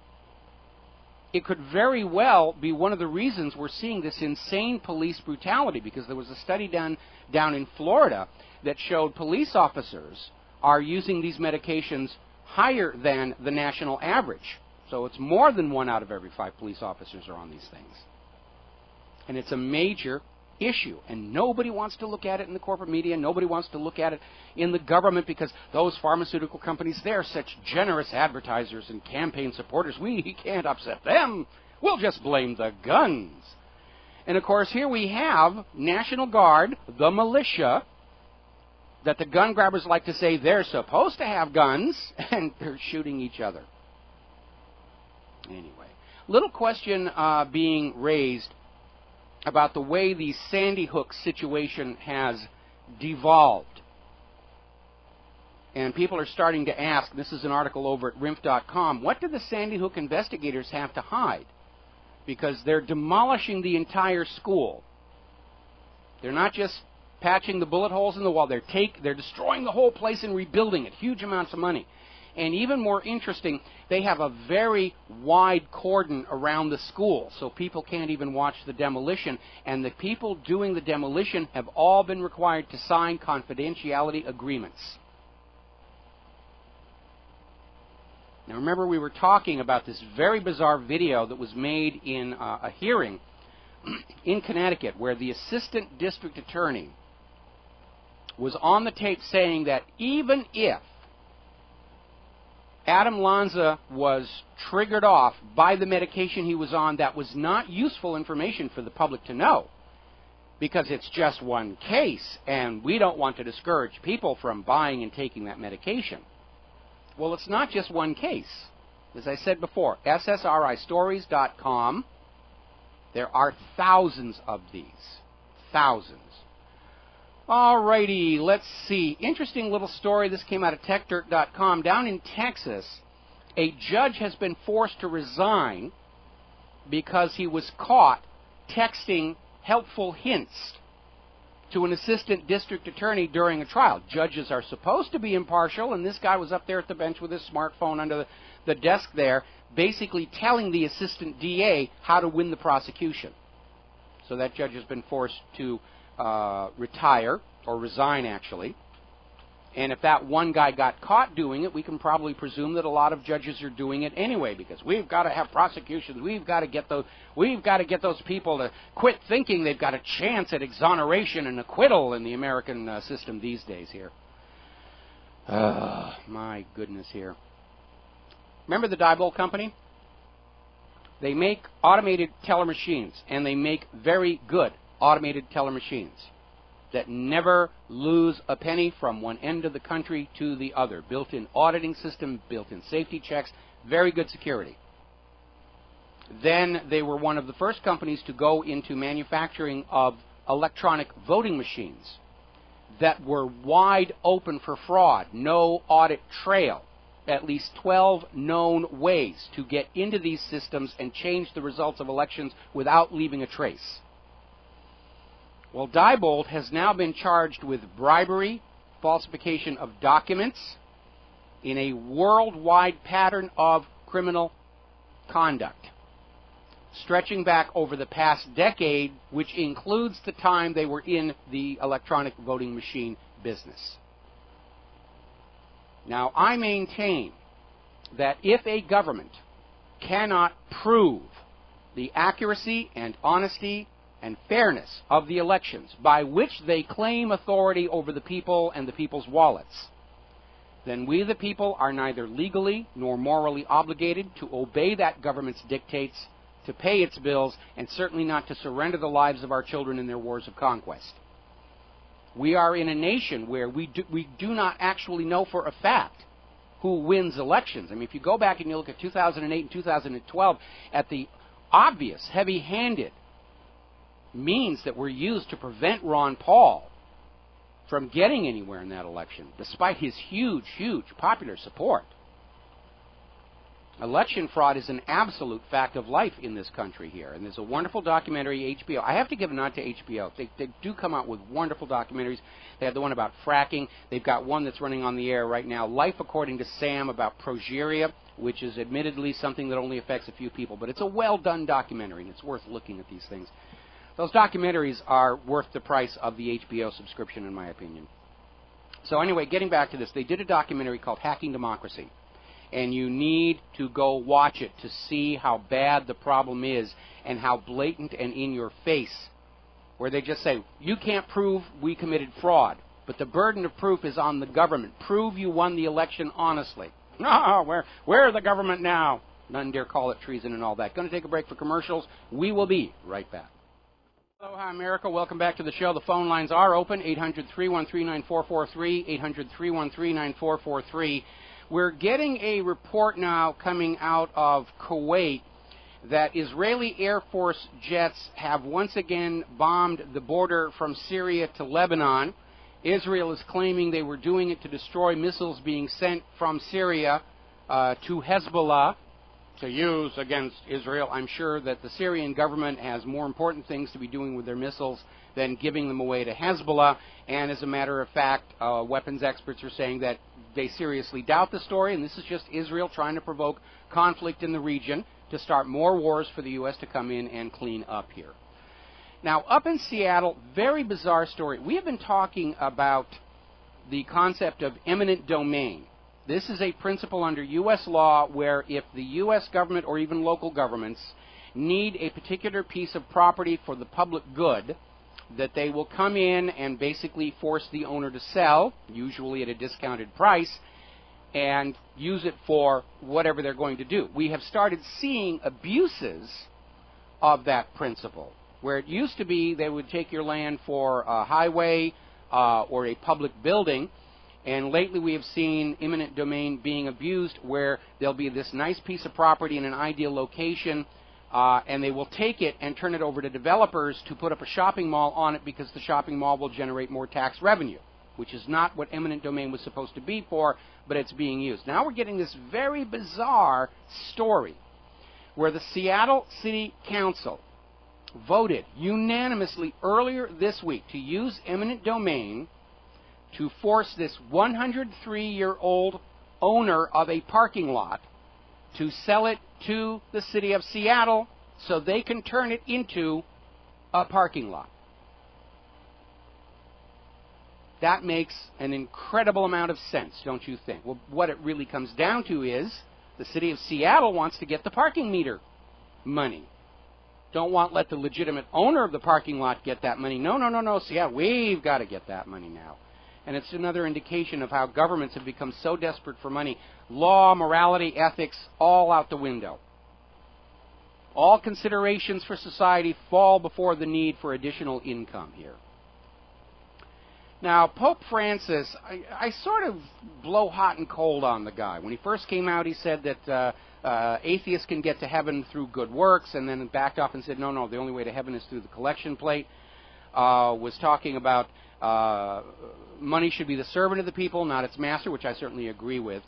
S2: It could very well be one of the reasons we're seeing this insane police brutality, because there was a study done down in Florida that showed police officers are using these medications higher than the national average. So it's more than 1 out of every 5 police officers are on these things. And it's a major issue, and nobody wants to look at it in the corporate media. Nobody wants to look at it in the government because those pharmaceutical companies, they're such generous advertisers and campaign supporters. We can't upset them. We'll just blame the guns. And of course, here we have National Guard, the militia, that the gun grabbers like to say they're supposed to have guns, and they're shooting each other. Anyway, little question being raised about the way the Sandy Hook situation has devolved. And people are starting to ask, this is an article over at RINF.com, what do the Sandy Hook investigators have to hide? Because they're demolishing the entire school. They're not just patching the bullet holes in the wall, they're destroying the whole place and rebuilding it, huge amounts of money. And even more interesting, they have a very wide cordon around the school, so people can't even watch the demolition. And the people doing the demolition have all been required to sign confidentiality agreements. Now remember, we were talking about this very bizarre video that was made in a hearing in Connecticut where the assistant district attorney was on the tape saying that even if Adam Lanza was triggered off by the medication he was on, that was not useful information for the public to know, because it's just one case, and we don't want to discourage people from buying and taking that medication. Well, it's not just one case. As I said before, ssristories.com, there are thousands of these. Thousands. Alrighty, let's see. Interesting little story. This came out of techdirt.com. Down in Texas, a judge has been forced to resign because he was caught texting helpful hints to an assistant district attorney during a trial. Judges are supposed to be impartial, and this guy was up there at the bench with his smartphone under the desk there, basically telling the assistant DA how to win the prosecution. So that judge has been forced to retire, or resign actually. And if that one guy got caught doing it, we can probably presume that a lot of judges are doing it anyway, because we've got to have prosecutions. We've got to get those people to quit thinking they've got a chance at exoneration and acquittal in the American system these days here. My goodness here. Remember the Diebold Company? They make automated teller machines, and they make very good automated teller machines that never lose a penny from one end of the country to the other. Built-in auditing system, built-in safety checks, very good security. Then they were one of the first companies to go into manufacturing of electronic voting machines that were wide open for fraud, no audit trail. At least 12 known ways to get into these systems and change the results of elections without leaving a trace. Well, Diebold has now been charged with bribery, falsification of documents, in a worldwide pattern of criminal conduct, stretching back over the past decade, which includes the time they were in the electronic voting machine business. Now, I maintain that if a government cannot prove the accuracy and honesty and fairness of the elections by which they claim authority over the people and the people's wallets, then we the people are neither legally nor morally obligated to obey that government's dictates, to pay its bills, and certainly not to surrender the lives of our children in their wars of conquest. We are in a nation where we do not actually know for a fact who wins elections. I mean, if you go back and you look at 2008 and 2012, at the obvious, heavy-handed means that were used to prevent Ron Paul from getting anywhere in that election, despite his huge, huge popular support. Election fraud is an absolute fact of life in this country here. And there's a wonderful documentary, HBO. I have to give a nod to HBO. They do come out with wonderful documentaries. They have the one about fracking. They've got one that's running on the air right now, Life According to Sam, about progeria, which is admittedly something that only affects a few people. But it's a well-done documentary, and it's worth looking at these things. Those documentaries are worth the price of the HBO subscription, in my opinion. So anyway, getting back to this, they did a documentary called Hacking Democracy. And you need to go watch it to see how bad the problem is and how blatant and in your face, where they just say, you can't prove we committed fraud, but the burden of proof is on the government. Prove you won the election honestly. No, where's the government now? None dare call it treason and all that. Going to take a break for commercials. We will be right back. Aloha, America. Welcome back to the show. The phone lines are open, 800-313-9443, 800-313-9443. We're getting a report now coming out of Kuwait that Israeli Air Force jets have once again bombed the border from Syria to Lebanon. Israel is claiming they were doing it to destroy missiles being sent from Syria to Hezbollah to use against Israel. I'm sure that the Syrian government has more important things to be doing with their missiles than giving them away to Hezbollah. And as a matter of fact, weapons experts are saying that they seriously doubt the story, and this is just Israel trying to provoke conflict in the region to start more wars for the U.S. to come in and clean up here. Now, up in Seattle, very bizarre story. We have been talking about the concept of eminent domain. This is a principle under U.S. law where if the U.S. government or even local governments need a particular piece of property for the public good, that they will come in and basically force the owner to sell, usually at a discounted price, and use it for whatever they're going to do. We have started seeing abuses of that principle, where it used to be they would take your land for a highway or a public building, and lately we have seen eminent domain being abused where there'll be this nice piece of property in an ideal location, and they will take it and turn it over to developers to put up a shopping mall on it because the shopping mall will generate more tax revenue, which is not what eminent domain was supposed to be for, but it's being used. Now we're getting this very bizarre story where the Seattle City Council voted unanimously earlier this week to use eminent domain to force this 103-year-old owner of a parking lot to sell it to the city of Seattle so they can turn it into a parking lot. That makes an incredible amount of sense, don't you think? Well, what it really comes down to is the city of Seattle wants to get the parking meter money. Don't let the legitimate owner of the parking lot get that money. No, Seattle, we've got to get that money now. And it's another indication of how governments have become so desperate for money. Law, morality, ethics, all out the window. All considerations for society fall before the need for additional income here. Now, Pope Francis, I sort of blow hot and cold on the guy. When he first came out, he said that atheists can get to heaven through good works, and then backed off and said, no, the only way to heaven is through the collection plate. Was talking about money should be the servant of the people, not its master, which I certainly agree with.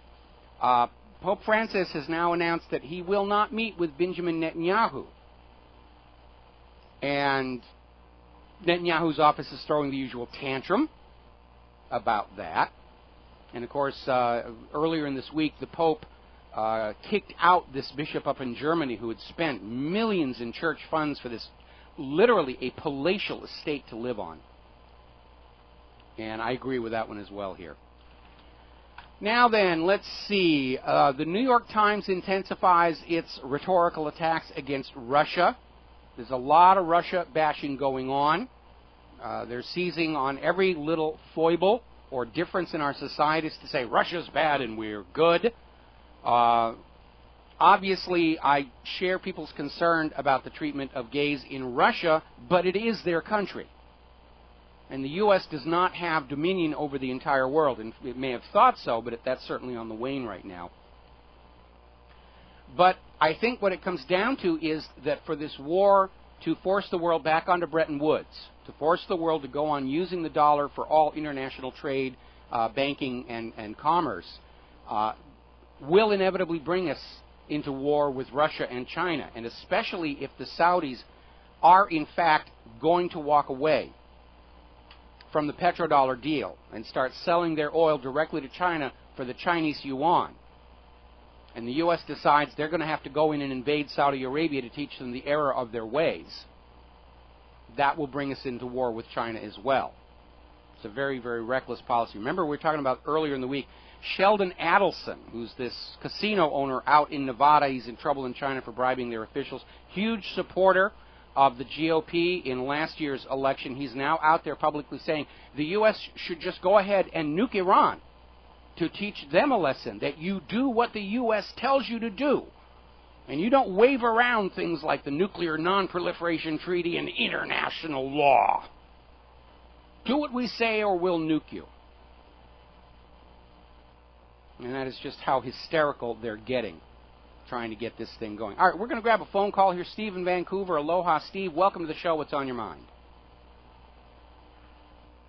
S2: Pope Francis has now announced that he will not meet with Benjamin Netanyahu. And Netanyahu's office is throwing the usual tantrum about that. And, of course, earlier in this week, the Pope kicked out this bishop up in Germany who had spent millions in church funds for this, literally a palatial estate to live on. And I agree with that one as well here. Now then, let's see. The New York Times intensifies its rhetorical attacks against Russia. There's a lot of Russia bashing going on. They're seizing on every little foible or difference in our societies to say Russia's bad and we're good. Obviously, I share people's concern about the treatment of gays in Russia, but it is their country. And the U.S. does not have dominion over the entire world. And it may have thought so, but that's certainly on the wane right now. But I think what it comes down to is that for this war to force the world back onto Bretton Woods, to force the world to go on using the dollar for all international trade, banking, and commerce, will inevitably bring us into war with Russia and China, and especially if the Saudis are, in fact, going to walk away from the petrodollar deal and start selling their oil directly to China for the Chinese yuan. And the U.S. decides they're going to have to go in and invade Saudi Arabia to teach them the error of their ways. That will bring us into war with China as well. It's a very, very reckless policy. Remember, we were talking about earlier in the week, Sheldon Adelson, who's this casino owner out in Nevada. He's in trouble in China for bribing their officials. Huge supporter of the GOP in last year's election. He's now out there publicly saying the U.S. should just go ahead and nuke Iran to teach them a lesson, that you do what the U.S. tells you to do. And you don't wave around things like the Nuclear Non-Proliferation Treaty and international law. Do what we say or we'll nuke you. And that is just how hysterical they're getting, trying to get this thing going. All right, we're going to grab a phone call here. Steve in Vancouver. Aloha, Steve. Welcome to the show. What's on your mind?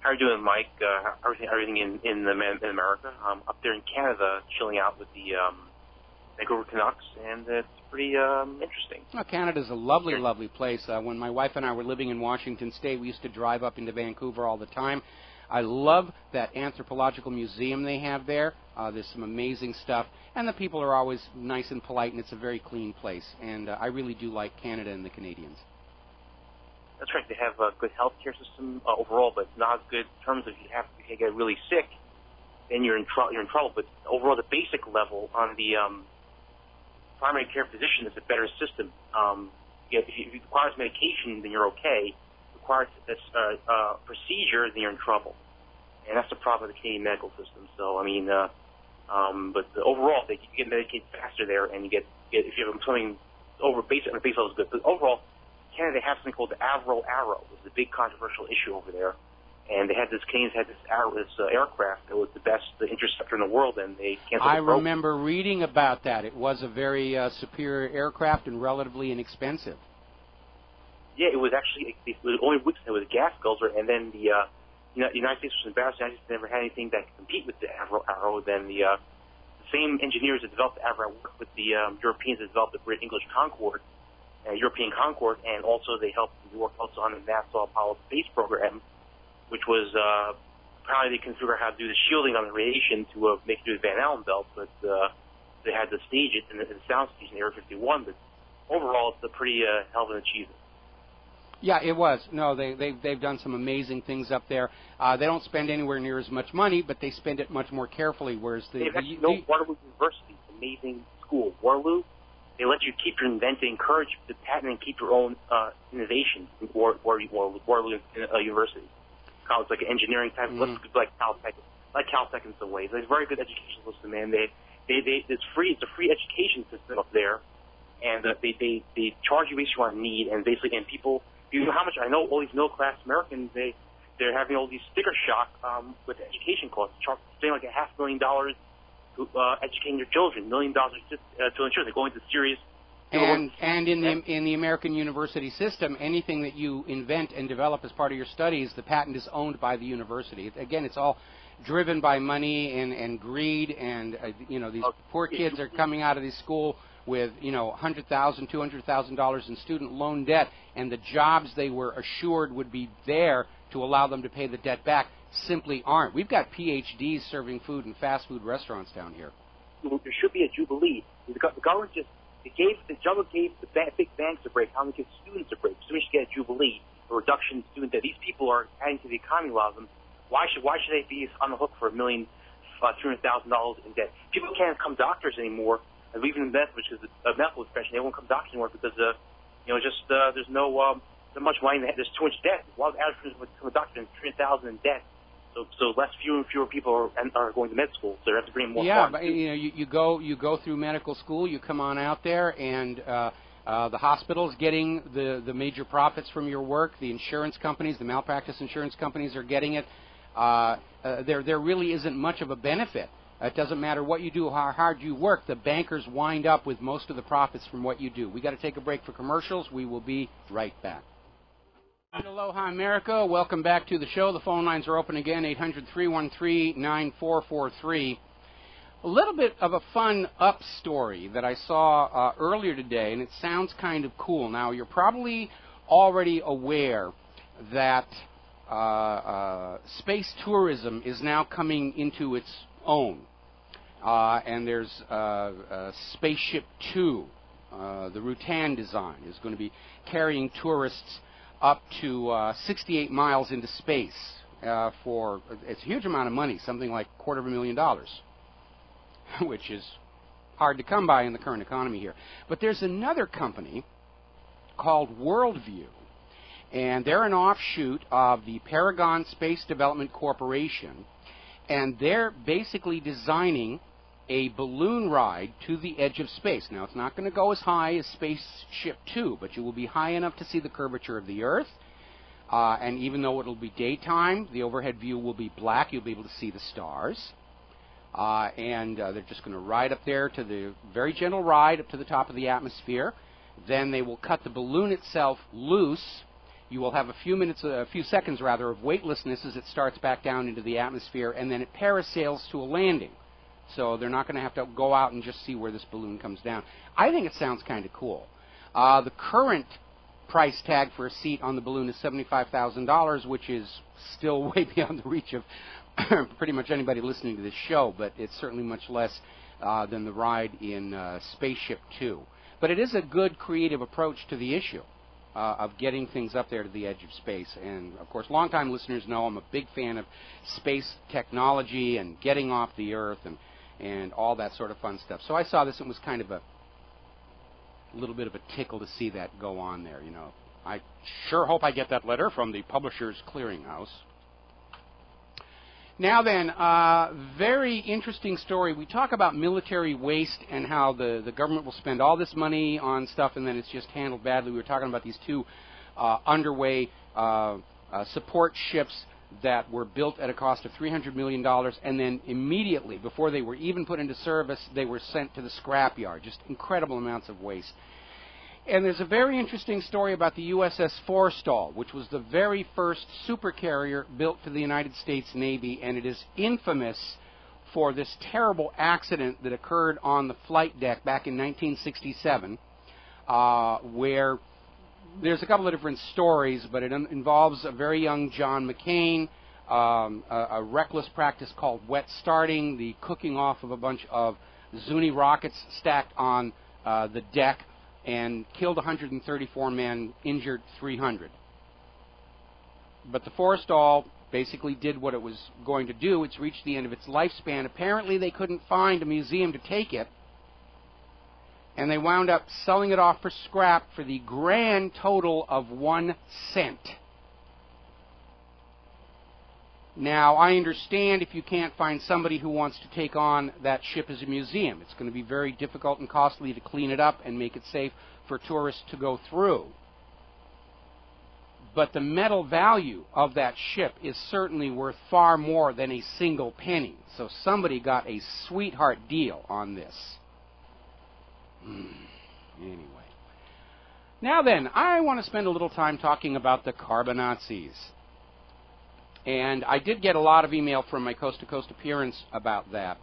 S3: How are you doing, Mike? Everything in America? Up there in Canada, chilling out with the Vancouver Canucks, and it's pretty interesting.
S2: Well, Canada's a lovely, lovely place. When my wife and I were living in Washington State, we used to drive up into Vancouver all the time. I love that anthropological museum they have there. There's some amazing stuff, and the people are always nice and polite, and it's a very clean place. And I really do like Canada and the Canadians.
S3: That's right. They have a good healthcare system overall, but not as good in terms of if you get really sick, then you're in trouble. But overall, the basic level on the primary care physician is a better system. If it requires medication, then you're okay. If it requires procedure, then you're in trouble. And that's the problem with the Canadian medical system. So, I mean, but overall, you get medicated faster there, and you get if you have something over basic, on the base level is good. But overall, Canada has something called the Avro Arrow. It was a big controversial issue over there. And they had Canadians had this aircraft that was the best interceptor in the world, and they canceled the program. I
S2: remember reading about that. It was a very superior aircraft and relatively inexpensive.
S3: Yeah, it was actually, it was only weeks it was a gas guzzler, and then the United States was embarrassed. The United States never had anything that could compete with the Avro Arrow. Then the same engineers that developed the Avro worked with the Europeans that developed the British Concorde, European Concorde, and also they worked also on the NASA Apollo space program, which was apparently they couldn't figure out how to do the shielding on the radiation to make it through the Van Allen belt, but they had to stage it in the sound stage in the Area 51. But overall, it's a pretty hell of an achievement.
S2: Yeah, it was. No, they've done some amazing things up there. They don't spend anywhere near as much money, but they spend it much more carefully. Whereas
S3: They've actually Waterloo University, amazing school. Waterloo, they let you keep your invention, encourage the patent, and keep your own innovation. Waterloo University, college like an engineering type, like Caltech. Like Caltech in some ways. It's a very good education system, man. It's free. It's a free education system up there, and they charge you based on need, and basically, and people. You know how much I know all these middle-class Americans, they're having all these sticker shock with education costs, spending like $500,000 educating their children, $1 million to ensure they're going to serious.
S2: And in the American university system, anything that you invent and develop as part of your studies, the patent is owned by the university. Again, it's all driven by money and greed, and these poor kids are coming out of this school with $100,000, $200,000 in student loan debt, and the jobs they were assured would be there to allow them to pay the debt back simply aren't. We've got PhDs serving food in fast food restaurants down here.
S3: There should be a jubilee. The government the government gave the big banks a break. How many give students a break? Students should get a jubilee, a reduction in student debt. These people are adding to the economy, a lot of them. Why should they be on the hook for $1,200,000 in debt? People can't become doctors anymore. And even in that, which is a medical profession, they won't come doctors anymore because there's no much money. There's too much debt. A lot of average would become a doctor and $300,000 in debt. So fewer and fewer people are going to med school. So they have to bring more.
S2: Yeah, but you go through medical school. You come on out there, and the hospital's getting the major profits from your work. The insurance companies, the malpractice insurance companies, are getting it. There really isn't much of a benefit. It doesn't matter what you do, how hard you work. The bankers wind up with most of the profits from what you do. We got to take a break for commercials. We will be right back. Aloha, America. Welcome back to the show. The phone lines are open again, 800-313-9443. A little bit of a fun up story that I saw earlier today, and it sounds kind of cool. Now, you're probably already aware that space tourism is now coming into its own. And there's Spaceship Two, the Rutan design, is going to be carrying tourists up to 68 miles into space for it's a huge amount of money, something like $250,000, which is hard to come by in the current economy here. But there's another company called Worldview, and they're an offshoot of the Paragon Space Development Corporation, and they're basically designing a balloon ride to the edge of space. Now, it's not going to go as high as Spaceship Two, but you will be high enough to see the curvature of the Earth. And even though it'll be daytime, the overhead view will be black. You'll be able to see the stars. And they're just going to ride up there to the very gentle ride up to the top of the atmosphere. Then they will cut the balloon itself loose. You will have a few seconds of weightlessness as it starts back down into the atmosphere, and then it parasails to a landing. So they're not going to have to go out and just see where this balloon comes down. I think it sounds kind of cool. The current price tag for a seat on the balloon is $75,000, which is still way beyond the reach of pretty much anybody listening to this show, but it's certainly much less than the ride in Spaceship Two. But it is a good creative approach to the issue of getting things up there to the edge of space. And, of course, longtime listeners know I'm a big fan of space technology and getting off the Earth and all that sort of fun stuff. So I saw this and it was kind of a little bit of a tickle to see that go on there, you know. I sure hope I get that letter from the Publishers Clearinghouse. Now then, very interesting story. We talk about military waste and how the government will spend all this money on stuff and then it's just handled badly. We were talking about these two underway support ships that were built at a cost of $300 million, and then immediately, before they were even put into service, they were sent to the scrapyard. Just incredible amounts of waste. And there's a very interesting story about the USS Forstall, which was the very first supercarrier built for the United States Navy, and it is infamous for this terrible accident that occurred on the flight deck back in 1967, where there's a couple of different stories, but it involves a very young John McCain, a reckless practice called wet starting, the cooking off of a bunch of Zuni rockets stacked on the deck, and killed 134 men, injured 300. But the Forrestal basically did what it was going to do. It's reached the end of its lifespan. Apparently they couldn't find a museum to take it, and they wound up selling it off for scrap for the grand total of 1 cent. Now, I understand if you can't find somebody who wants to take on that ship as a museum. It's going to be very difficult and costly to clean it up and make it safe for tourists to go through. But the metal value of that ship is certainly worth far more than a single penny. So somebody got a sweetheart deal on this. Anyway. Now then, I want to spend a little time talking about the Carbonazis. And I did get a lot of email from my coast-to-coast appearance about that,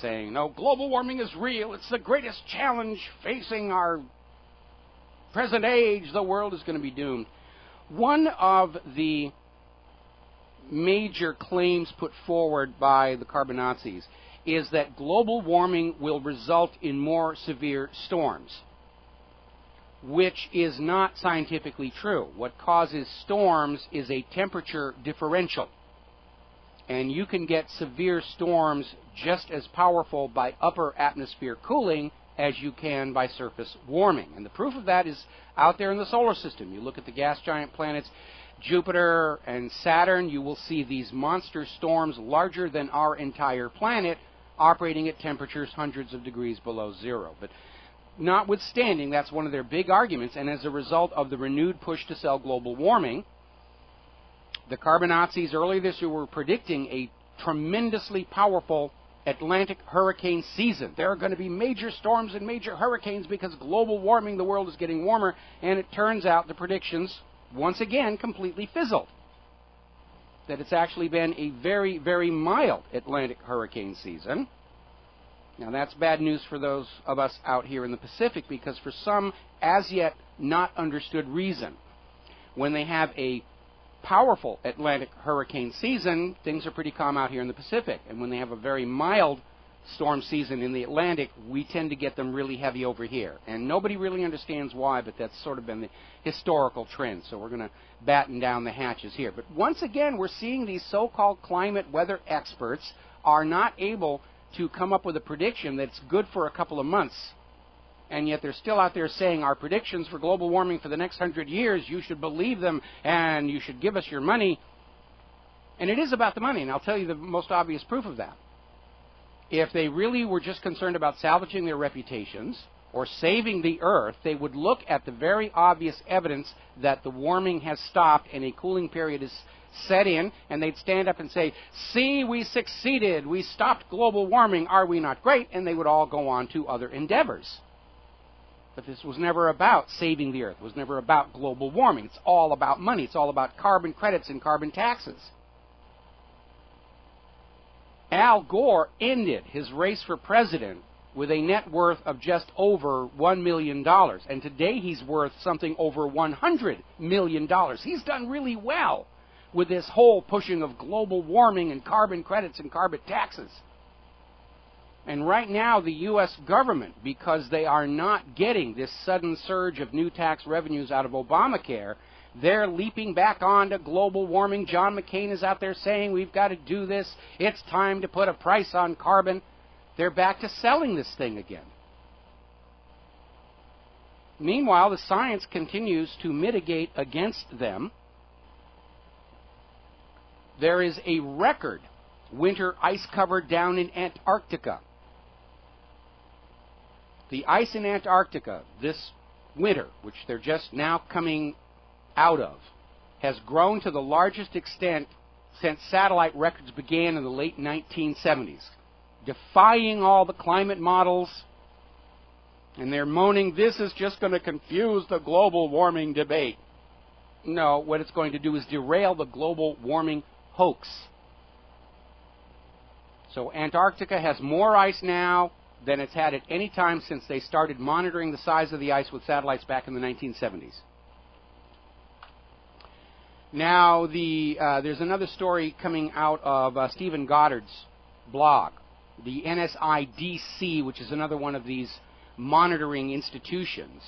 S2: saying, no, global warming is real. It's the greatest challenge facing our present age. The world is going to be doomed. One of the major claims put forward by the Carbonazis is that global warming will result in more severe storms, which is not scientifically true. What causes storms is a temperature differential. And you can get severe storms just as powerful by upper atmosphere cooling as you can by surface warming. And the proof of that is out there in the solar system. You look at the gas giant planets, Jupiter and Saturn, you will see these monster storms larger than our entire planet operating at temperatures hundreds of degrees below zero. But notwithstanding, that's one of their big arguments, and as a result of the renewed push to sell global warming, the Carbonazis earlier this year were predicting a tremendously powerful Atlantic hurricane season. There are going to be major storms and major hurricanes because global warming, the world is getting warmer, and it turns out the predictions, once again, completely fizzled. That it's actually been a very, very mild Atlantic hurricane season. Now, that's bad news for those of us out here in the Pacific, because for some as yet not understood reason, when they have a powerful Atlantic hurricane season, things are pretty calm out here in the Pacific. And when they have a very mild storm season in the Atlantic, we tend to get them really heavy over here. And nobody really understands why, but that's sort of been the historical trend. So we're going to batten down the hatches here. But once again, we're seeing these so-called climate weather experts are not able to come up with a prediction that's good for a couple of months. And yet they're still out there saying our predictions for global warming for the next 100 years, you should believe them and you should give us your money. And it is about the money, and I'll tell you the most obvious proof of that. If they really were just concerned about salvaging their reputations or saving the Earth, they would look at the very obvious evidence that the warming has stopped and a cooling period is set in, and they'd stand up and say, see, we succeeded, we stopped global warming, are we not great? And they would all go on to other endeavors. But this was never about saving the Earth. It was never about global warming. It's all about money. It's all about carbon credits and carbon taxes. Al Gore ended his race for president with a net worth of just over $1 million. And today he's worth something over $100 million. He's done really well with this whole pushing of global warming and carbon credits and carbon taxes. And right now, the U.S. government, because they are not getting this sudden surge of new tax revenues out of Obamacare, they're leaping back onto global warming. John McCain is out there saying, we've got to do this. It's time to put a price on carbon. They're back to selling this thing again. Meanwhile, the science continues to mitigate against them. There is a record winter ice cover down in Antarctica. The ice in Antarctica this winter, which they're just now coming out of, has grown to the largest extent since satellite records began in the late 1970s, defying all the climate models. And they're moaning, this is just going to confuse the global warming debate. No, what it's going to do is derail the global warming hoax. So Antarctica has more ice now than it's had at any time since they started monitoring the size of the ice with satellites back in the 1970s. Now, there's another story coming out of Stephen Goddard's blog. The NSIDC, which is another one of these monitoring institutions,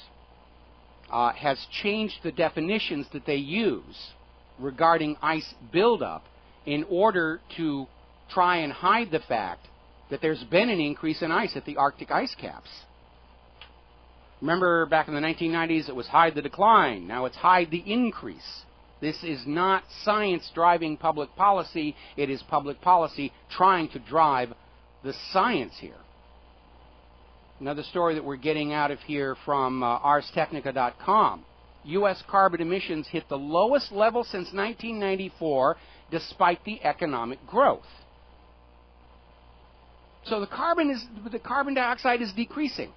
S2: has changed the definitions that they use regarding ice buildup in order to try and hide the fact that there's been an increase in ice at the Arctic ice caps. Remember back in the 1990s, it was hide the decline. Now it's hide the increase. This is not science driving public policy. It is public policy trying to drive the science here. Another story that we're getting out of here from ArsTechnica.com. U.S. carbon emissions hit the lowest level since 1994 despite the economic growth. So the carbon dioxide is decreasing.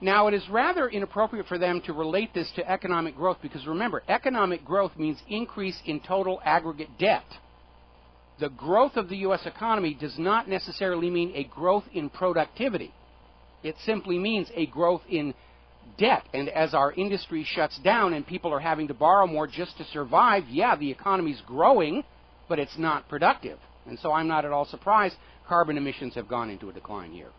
S2: Now, it is rather inappropriate for them to relate this to economic growth because, remember, economic growth means increase in total aggregate debt. The growth of the U.S. economy does not necessarily mean a growth in productivity. It simply means a growth in debt. And as our industry shuts down and people are having to borrow more just to survive, yeah, the economy's growing, but it's not productive. And so I'm not at all surprised carbon emissions have gone into a decline here.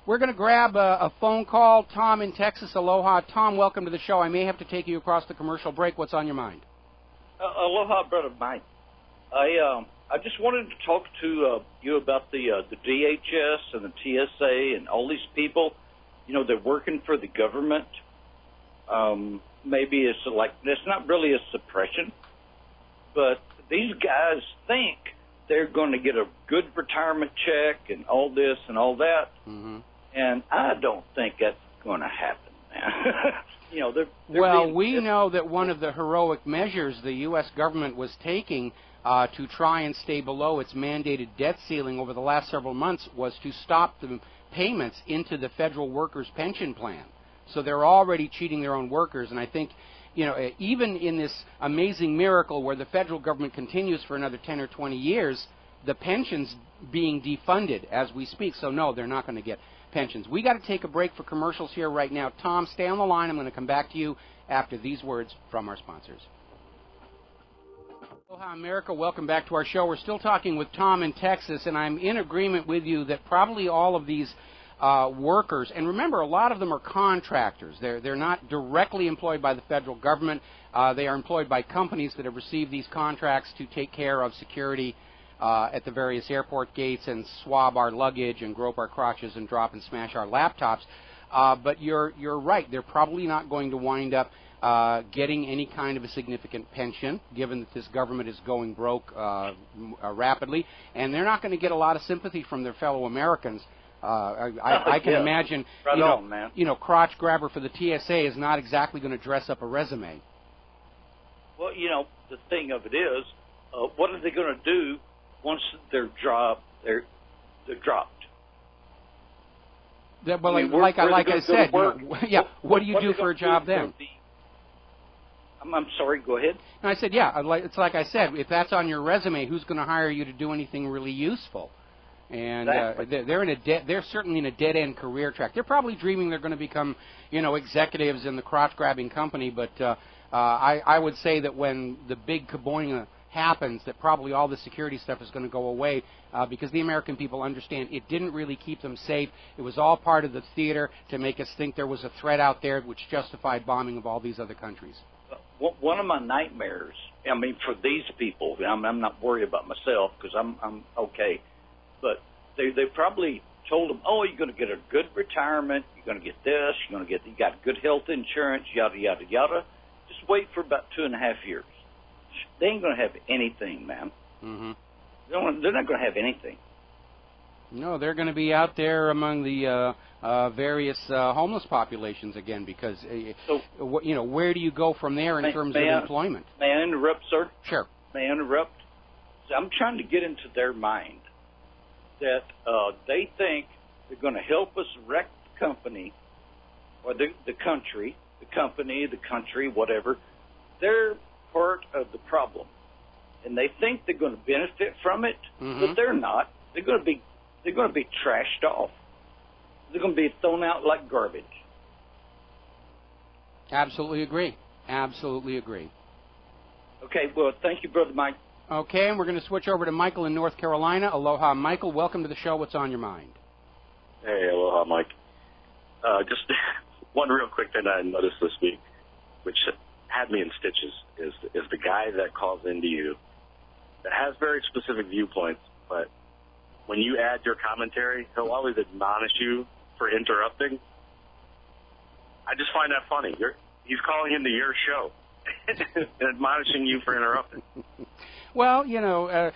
S2: We're going to grab a phone call. Tom in Texas, aloha. Tom, welcome to the show. I may have to take you across the commercial break. What's on your mind?
S4: Aloha, Brother Mike. I just wanted to talk to you about the DHS and the TSA and all these people. You know, they're working for the government. Maybe it's not really a suppression, but these guys think they're going to get a good retirement check and all this and all that. Mm-hmm. And I don't think that's going to happen, man. You know, they're
S2: we know that one of the heroic measures the U.S. government was taking to try and stay below its mandated debt ceiling over the last several months was to stop the payments into the federal workers' pension plan. So they're already cheating their own workers, and I think, you know, even in this amazing miracle where the federal government continues for another 10 or 20 years, the pension's being defunded as we speak. So no, they're not going to get pensions. We got to take a break for commercials here right now. Tom, stay on the line. I'm going to come back to you after these words from our sponsors. Aloha, America. Welcome back to our show. We're still talking with Tom in Texas, and I'm in agreement with you that probably all of these workers, and remember, a lot of them are contractors. They're not directly employed by the federal government. They are employed by companies that have received these contracts to take care of security at the various airport gates and swab our luggage and grope our crotches and drop and smash our laptops. But you're right. They're probably not going to wind up getting any kind of a significant pension, given that this government is going broke rapidly, and they're not going to get a lot of sympathy from their fellow Americans. I can imagine, you know, crotch grabber for the TSA is not exactly going to dress up a resume.
S4: Well, you know, the thing of it is, what are they going to do once they're dropped? They're dropped.
S2: Well, like I said, what do you do for a job then?
S4: I'm sorry, go ahead.
S2: And I said, it's like I said, if that's on your resume, who's going to hire you to do anything really useful? And
S4: exactly.
S2: They're certainly in a dead-end career track. They're probably dreaming they're going to become, you know, executives in the crotch-grabbing company. But I would say that when the big kaboing happens, that probably all the security stuff is going to go away because the American people understand it didn't really keep them safe. It was all part of the theater to make us think there was a threat out there which justified bombing of all these other countries.
S4: One of my nightmares, I mean, for these people, I'm not worried about myself because I'm okay, but they probably told them, oh, you're going to get a good retirement, you're going to get this, you got good health insurance, yada, yada, yada. Just wait for about 2.5 years. They ain't going to have anything, man. Mm-hmm. They're not going to have anything.
S2: No, they're going to be out there among the various homeless populations again because, you know, where do you go from there in terms of employment?
S4: May I interrupt, sir?
S2: Sure.
S4: May I interrupt? So I'm trying to get into their mind that they think they're going to help us wreck the company or the country, the company, the country, whatever. They're part of the problem. And they think they're going to benefit from it, but they're not. They're going to be trashed off. They're going to be thrown out like garbage.
S2: Absolutely agree. Absolutely agree.
S4: Okay, well, thank you, Brother Mike.
S2: Okay, and we're going to switch over to Michael in North Carolina. Aloha, Michael. Welcome to the show. What's on your mind?
S5: Hey, aloha, Mike. Just one real quick thing I noticed this week, which had me me in stitches is the guy that calls into you that has very specific viewpoints, but when you add your commentary, he'll always admonish you for interrupting. I just find that funny. He's calling into your show and admonishing you for interrupting.
S2: Well, you know,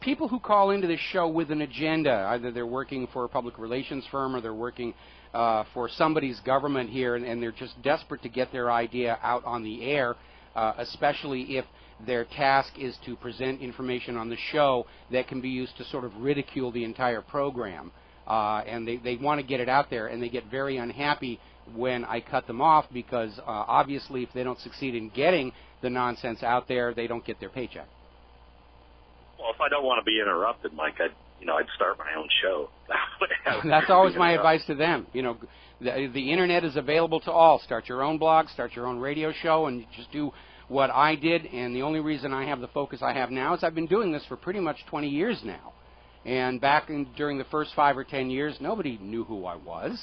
S2: people who call into this show with an agenda, either they're working for a public relations firm or they're working for somebody's government here, and they're just desperate to get their idea out on the air, especially if their task is to present information on the show that can be used to sort of ridicule the entire program. And they want to get it out there, and they get very unhappy when I cut them off because obviously if they don't succeed in getting the nonsense out there, they don't get their paycheck.
S5: Well, if I don't want to be interrupted, Mike, I'd start my own show.
S2: That's always my advice to them. You know, the internet is available to all. Start your own blog, start your own radio show, and just do what I did. And the only reason I have the focus I have now is I've been doing this for pretty much 20 years now. And during the first 5 or 10 years, nobody knew who I was.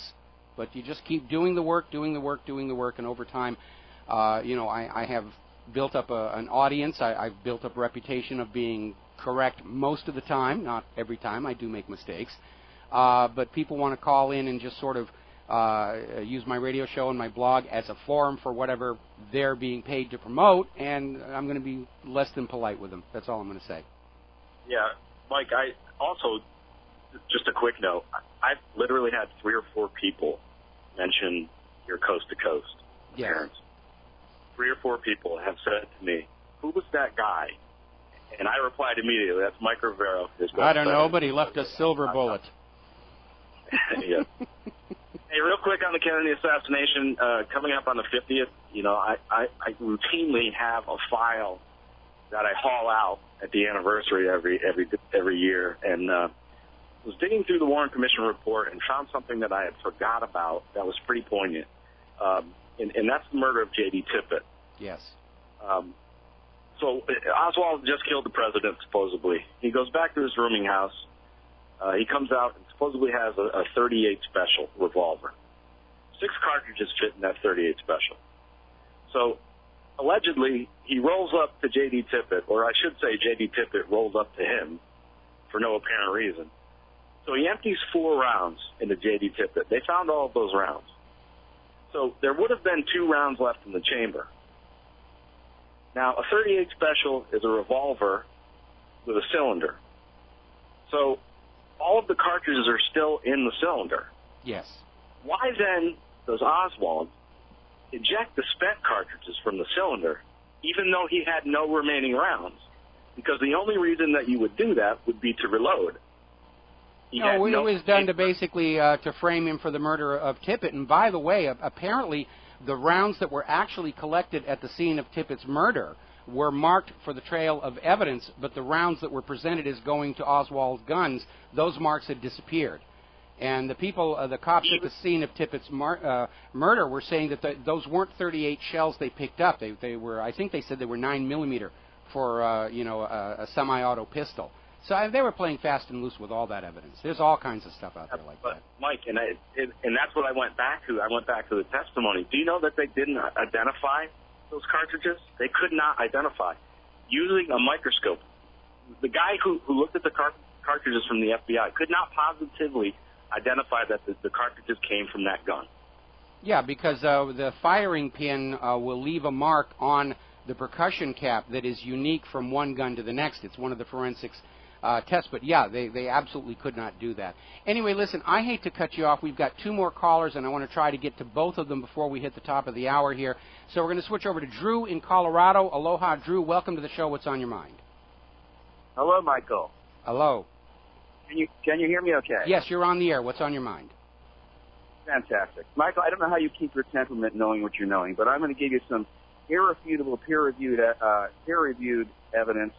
S2: But you just keep doing the work, and over time, I have built up an audience. I've built up a reputation of being correct most of the time, not every time. I do make mistakes. But people want to call in and just sort of use my radio show and my blog as a forum for whatever they're being paid to promote, and I'm going to be less than polite with them. That's all I'm going to say.
S5: Yeah, Mike, I also, just a quick note, I've literally had 3 or 4 people mention your Coast to Coast appearance. 3 or 4 people have said to me, who was that guy? And I replied immediately, that's Mike Rivero.
S2: I don't know, but he left a silver bullet.
S5: Yeah. Hey, real quick on the Kennedy assassination, coming up on the 50th, I routinely have a file that I haul out at the anniversary every year, and was digging through the Warren Commission report and found something that I had forgot about that was pretty poignant, and that's the murder of J.D. Tippit.
S2: Yes.
S5: So Oswald just killed the president, supposedly. He goes back to his rooming house. He comes out and supposedly has a .38 Special revolver. 6 cartridges fit in that .38 Special. So allegedly, he rolls up to J.D. Tippit, or I should say J.D. Tippit rolls up to him for no apparent reason. So he empties 4 rounds into J.D. Tippit. They found all of those rounds. So there would have been 2 rounds left in the chamber. Now, a .38 Special is a revolver with a cylinder. So all of the cartridges are still in the cylinder.
S2: Yes.
S5: Why then does Oswald eject the spent cartridges from the cylinder, even though he had no remaining rounds? Because the only reason that you would do that would be to reload.
S2: It was done to basically to frame him for the murder of Tippit. And by the way, apparently the rounds that were actually collected at the scene of Tippit's murder were marked for the trail of evidence, but the rounds that were presented as going to Oswald's guns, those marks had disappeared. And the people, the cops at the scene of Tippit's murder were saying that those weren't .38 shells they picked up. They were, I think they said they were 9mm for, a semi-auto pistol. So they were playing fast and loose with all that evidence. There's all kinds of stuff out there like that.
S5: Mike, and that's what I went back to. I went back to the testimony. Do you know that they didn't identify those cartridges? They could not identify. Using a microscope, the guy who looked at the cartridges from the FBI could not positively identify that the cartridges came from that gun.
S2: Yeah, because the firing pin will leave a mark on the percussion cap that is unique from one gun to the next. It's one of the forensics tests, but yeah, they absolutely could not do that. Anyway, listen, I hate to cut you off. We've got 2 more callers, and I want to try to get to both of them before we hit the top of the hour here. So we're going to switch over to Drew in Colorado. Aloha, Drew. Welcome to the show. What's on your mind?
S6: Hello, Michael.
S2: Hello.
S6: Can you hear me okay?
S2: Yes, you're on the air. What's on your mind?
S6: Fantastic. Michael, I don't know how you keep your temperament knowing what you're knowing, but I'm going to give you some irrefutable, peer-reviewed evidence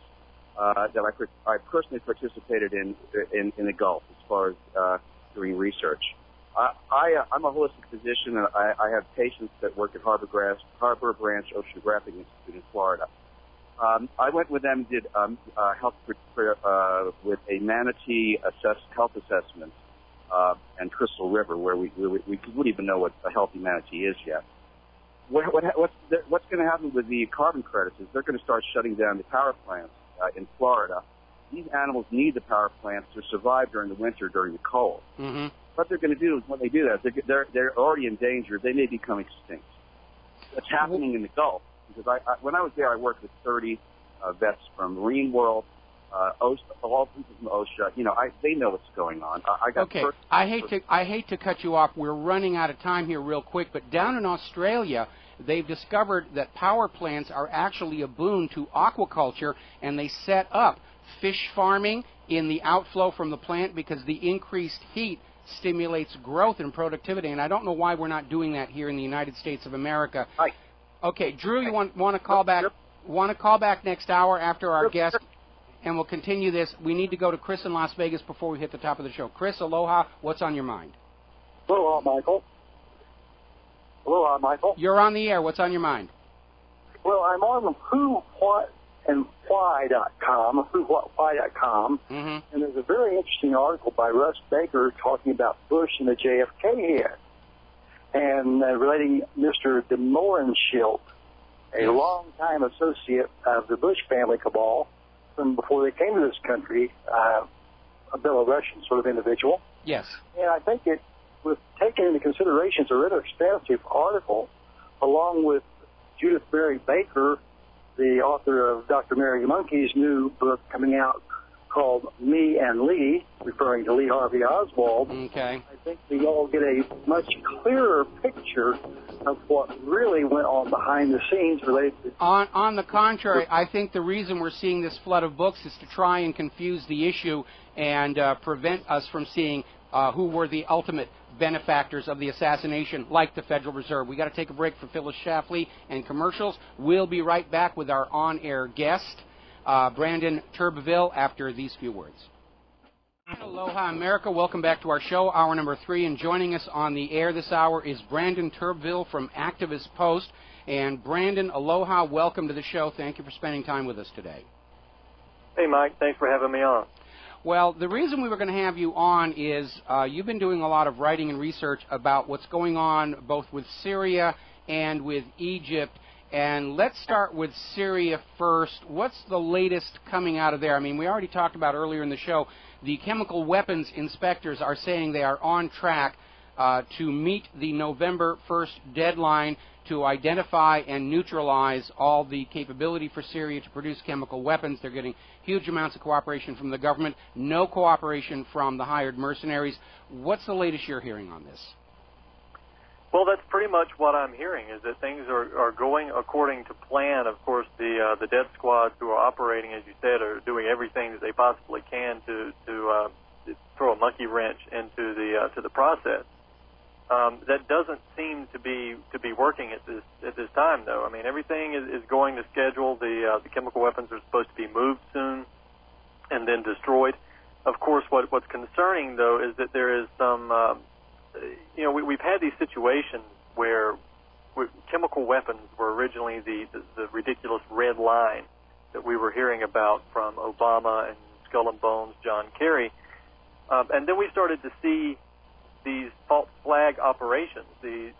S6: that I personally participated in the Gulf as far as doing research. I'm a holistic physician, and I have patients that work at Harbor Branch Oceanographic Institute in Florida. I went with them, did health with a manatee health assessment and Crystal River, where we wouldn't even know what a healthy manatee is yet. what's going to happen with the carbon credits is they're going to start shutting down the power plants in Florida. These animals need the power plants to survive during the winter, during the cold.
S2: Mm-hmm.
S6: What they're going to do is when they do that, they're already in danger. They may become extinct. That's happening in the Gulf. Because when I was there, I worked with 30 vets from Marine World, all people from OSHA. They know what's going on.
S2: Okay, I hate to cut you off. We're running out of time here real quick, but down in Australia, they've discovered that power plants are actually a boon to aquaculture, and they set up fish farming in the outflow from the plant because the increased heat stimulates growth and productivity, and I don't know why we're not doing that here in the United States of America.
S6: Hi.
S2: Okay, Drew, you want to call back? Want to call back next hour after our guest, and we'll continue this. We need to go to Chris in Las Vegas before we hit the top of the show. Chris, aloha. What's on your mind?
S7: Aloha, Michael. Aloha, Michael.
S2: You're on the air. What's on your mind?
S7: Well, I'm on Who, What, and Why.com, whowhatwhy.com, and there's a very interesting article by Russ Baker talking about Bush and the JFK hit, and relating Mr. de Mohrenschildt, a longtime associate of the Bush family cabal from before they came to this country, a Belarusian sort of individual.
S2: Yes.
S7: And I think it was taken into consideration. It's a rather extensive article, along with Judith Berry Baker, the author of Dr. Mary Monkey's new book coming out called Me and Lee, referring to Lee Harvey Oswald.
S2: Okay.
S7: I think we all get a much clearer picture of what really went on behind the scenes related to...
S2: On the contrary, I think the reason we're seeing this flood of books is to try and confuse the issue and prevent us from seeing who were the ultimate benefactors of the assassination, like the Federal Reserve. We got to take a break for Phyllis Schlafly and commercials. We'll be right back with our on-air guest, Brandon Turbeville, after these few words. Aloha, America. Welcome back to our show, hour number 3, and joining us on the air this hour is Brandon Turbeville from Activist Post. And Brandon, aloha, welcome to the show. Thank you for spending time with us today.
S8: Hey, Mike. Thanks for having me on.
S2: Well, the reason we were going to have you on is you've been doing a lot of writing and research about what's going on both with Syria and with Egypt. And let's start with Syria first. What's the latest coming out of there? I mean, we already talked about earlier in the show, the chemical weapons inspectors are saying they are on track to meet the November 1st deadline to identify and neutralize all the capability for Syria to produce chemical weapons. They're getting huge amounts of cooperation from the government, no cooperation from the hired mercenaries. What's the latest you're hearing on this?
S8: Well, that's pretty much what I'm hearing, is that things are going according to plan. Of course, the death squads who are operating, as you said, are doing everything that they possibly can to throw a monkey wrench into the process. That doesn't seem to be working at this time, though. I mean, everything is going to schedule. The chemical weapons are supposed to be moved soon and then destroyed. Of course, what's concerning, though, is that there is some, we've had these situations where chemical weapons were originally the ridiculous red line that we were hearing about from Obama and Skull and Bones, John Kerry. And then we started to see these false flag operations, these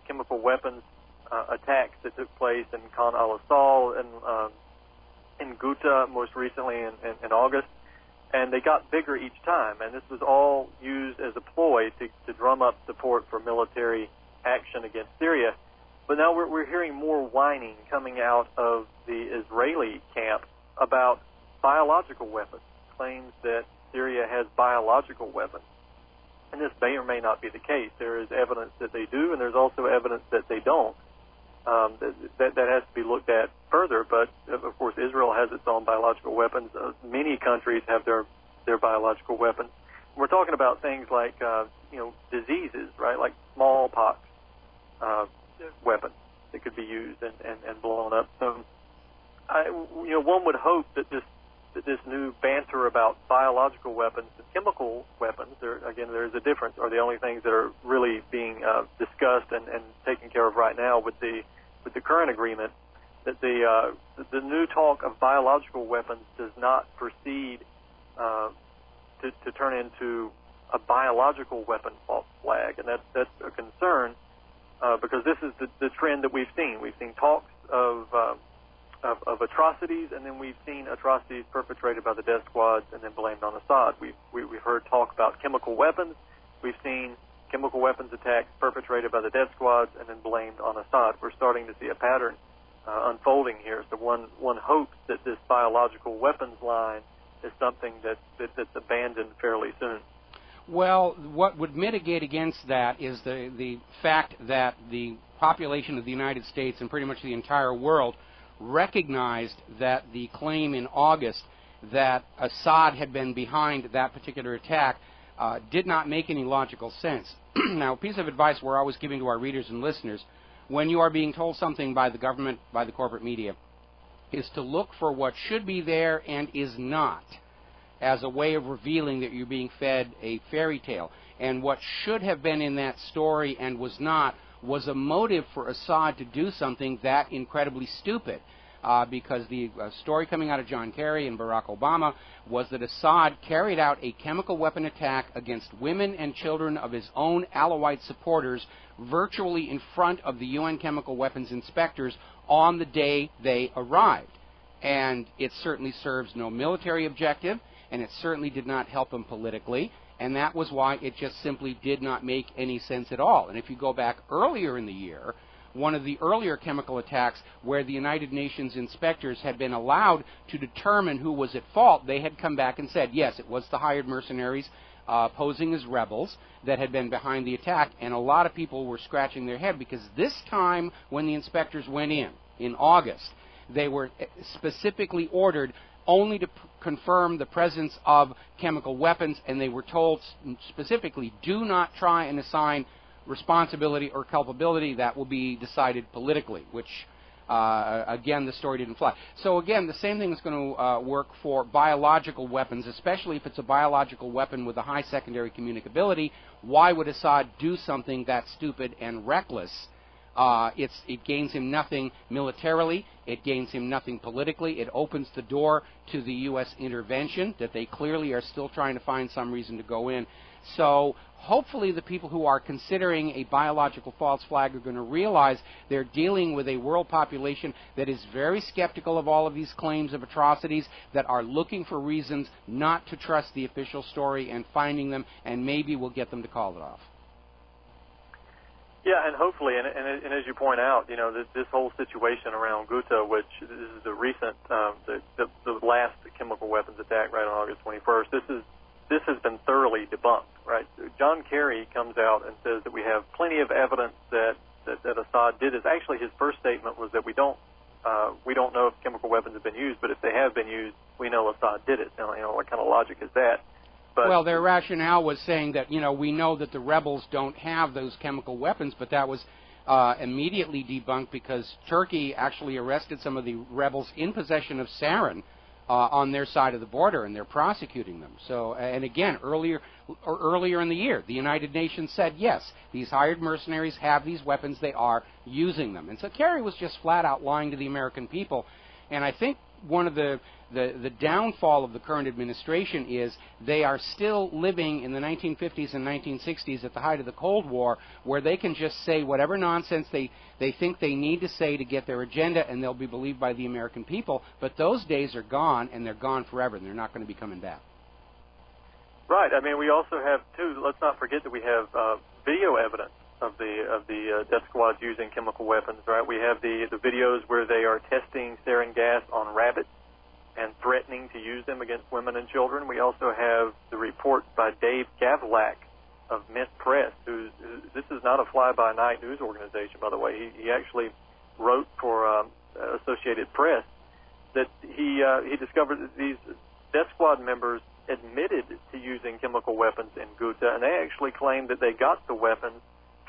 S8: chemical weapons attacks that took place in Khan al-Assal and in Ghouta most recently in August, and they got bigger each time. And this was all used as a ploy to drum up support for military action against Syria. But now we're hearing more whining coming out of the Israeli camp about biological weapons, claims that Syria has biological weapons. And this may or may not be the case. There is evidence that they do, and there's also evidence that they don't. That has to be looked at further. But of course, Israel has its own biological weapons. Many countries have their biological weapons. We're talking about things like diseases, right? Like smallpox weapons that could be used and blown up. So, one would hope that this new banter about biological weapons and chemical weapons, there's a difference, are the only things that are really being discussed and taken care of right now with the current agreement, that the new talk of biological weapons does not proceed to turn into a biological weapon false flag, and that's a concern. because this is the trend that we've seen. We've seen talks of atrocities, and then we've seen atrocities perpetrated by the death squads and then blamed on Assad. We've heard talk about chemical weapons. We've seen chemical weapons attacks perpetrated by the death squads and then blamed on Assad. We're starting to see a pattern unfolding here. So one hopes that this biological weapons line is something that's abandoned fairly soon.
S2: Well, what would mitigate against that is the fact that the population of the United States and pretty much the entire world recognized that the claim in August that Assad had been behind that particular attack did not make any logical sense. Now, a piece of advice we're always giving to our readers and listeners, when you are being told something by the government, by the corporate media, is to look for what should be there and is not, as a way of revealing that you're being fed a fairy tale. And what should have been in that story and was not was a motive for Assad to do something that incredibly stupid. Because the story coming out of John Kerry and Barack Obama was that Assad carried out a chemical weapon attack against women and children of his own Alawite supporters virtually in front of the UN chemical weapons inspectors on the day they arrived. And it certainly serves no military objective, and it certainly did not help him politically, and that was why it just simply did not make any sense at all. And if you go back earlier in the year, one of the earlier chemical attacks where the United Nations inspectors had been allowed to determine who was at fault, they had come back and said, yes, it was the hired mercenaries posing as rebels that had been behind the attack, and a lot of people were scratching their head because this time when the inspectors went in August, they were specifically ordered only to confirm the presence of chemical weapons, and they were told specifically, do not try and assign responsibility or culpability. That will be decided politically, which, again, the story didn't fly. So, again, the same thing is going to work for biological weapons, especially if it's a biological weapon with a high secondary communicability. Why would Assad do something that stupid and reckless? It gains him nothing militarily. It gains him nothing politically. It opens the door to the U.S. intervention that they clearly are still trying to find some reason to go in. So hopefully the people who are considering a biological false flag are going to realize they're dealing with a world population that is very skeptical of all of these claims of atrocities, that are looking for reasons not to trust the official story and finding them, and maybe we'll get them to call it off.
S8: Yeah, and hopefully, and as you point out, you know, this whole situation around Ghouta, which this is the recent, the last chemical weapons attack right on August 21st, this has been thoroughly debunked, right? John Kerry comes out and says that we have plenty of evidence that Assad did this. Actually, his first statement was that we don't know if chemical weapons have been used, but if they have been used, we know Assad did it. Now, you know, what kind of logic is that? But,
S2: well, their rationale was saying that, you know, we know that the rebels don't have those chemical weapons, but that was immediately debunked because Turkey actually arrested some of the rebels in possession of sarin on their side of the border, and they're prosecuting them. So, and again, earlier in the year, the United Nations said, yes, these hired mercenaries have these weapons, they are using them. And so Kerry was just flat out lying to the American people. And I think one of the downfall of the current administration is they are still living in the 1950s and 1960s at the height of the Cold War, where they can just say whatever nonsense they think they need to say to get their agenda, and they'll be believed by the American people. But those days are gone, and they're gone forever, and they're not going to be coming back.
S8: Right. I mean, we also have, too, let's not forget that we have video evidence of the death squads using chemical weapons, right? We have the videos where they are testing sarin gas on rabbits and threatening to use them against women and children. We also have the report by Dave Gavilac of Mint Press, this is not a fly-by-night news organization, by the way. He actually wrote for Associated Press that he discovered that these death squad members admitted to using chemical weapons in Ghouta, and they actually claimed that they got the weapons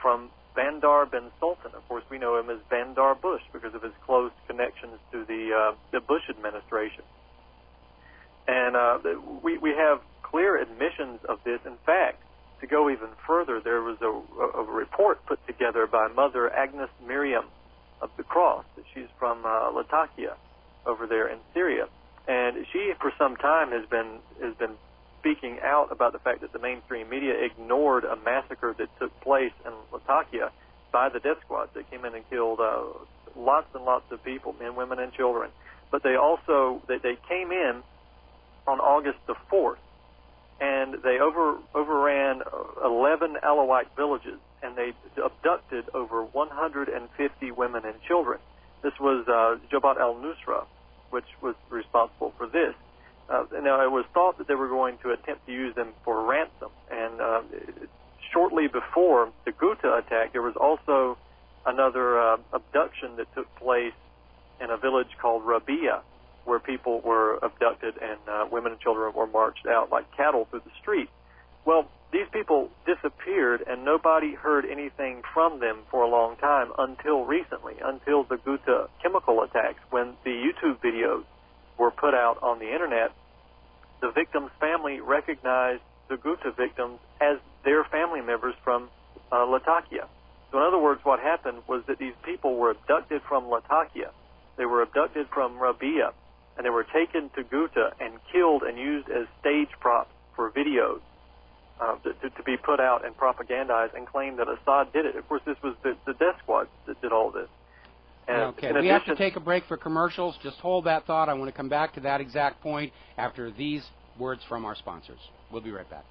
S8: from Bandar bin Sultan. Of course, we know him as Bandar Bush because of his close connections to the Bush administration. And we have clear admissions of this. In fact, to go even further, there was a report put together by Mother Agnes Miriam of the Cross. She's from Latakia over there in Syria. And she, for some time, has been speaking out about the fact that the mainstream media ignored a massacre that took place in Latakia by the death squads. They came in and killed lots and lots of people, men, women, and children. But they also they came in on August the 4th, and they overran 11 Alawite villages, and they abducted over 150 women and children. This was Jabhat al-Nusra, which was responsible for this. Now, it was thought that they were going to attempt to use them for ransom, and shortly before the Ghouta attack, there was also another abduction that took place in a village called Rabia, where people were abducted and women and children were marched out like cattle through the street. Well, these people disappeared, and nobody heard anything from them for a long time until recently, until the Ghouta chemical attacks. When the YouTube videos were put out on the Internet, the victims' family recognized the Ghouta victims as their family members from Latakia. So in other words, what happened was that these people were abducted from Latakia. They were abducted from Rabia, and they were taken to Ghouta and killed and used as stage props for videos to be put out and propagandized and claimed that Assad did it. Of course, this was the death squad that did all this. And
S2: okay, we have to take a break for commercials. Just hold that thought. I want to come back to that exact point after these words from our sponsors. We'll be right back.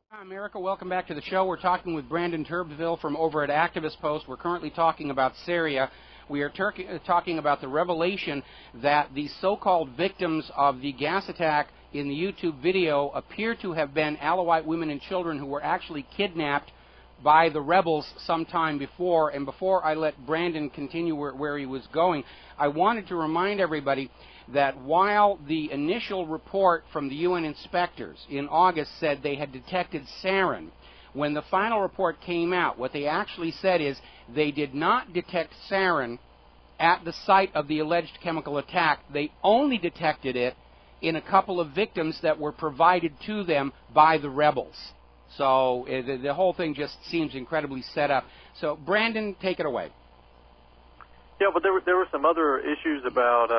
S2: Hi, America. Welcome back to the show. We're talking with Brandon Turbeville from over at Activist Post. We're currently talking about Syria. We are talking about the revelation that the so-called victims of the gas attack in the YouTube video appear to have been Alawite women and children who were actually kidnapped by the rebels sometime before. And before I let Brandon continue where he was going, I wanted to remind everybody that while the initial report from the UN inspectors in August said they had detected sarin, when the final report came out, what they actually said is they did not detect sarin at the site of the alleged chemical attack. They only detected it in a couple of victims that were provided to them by the rebels. So the whole thing just seems incredibly set up. So, Brandon, take it away.
S8: Yeah, but there were some other issues about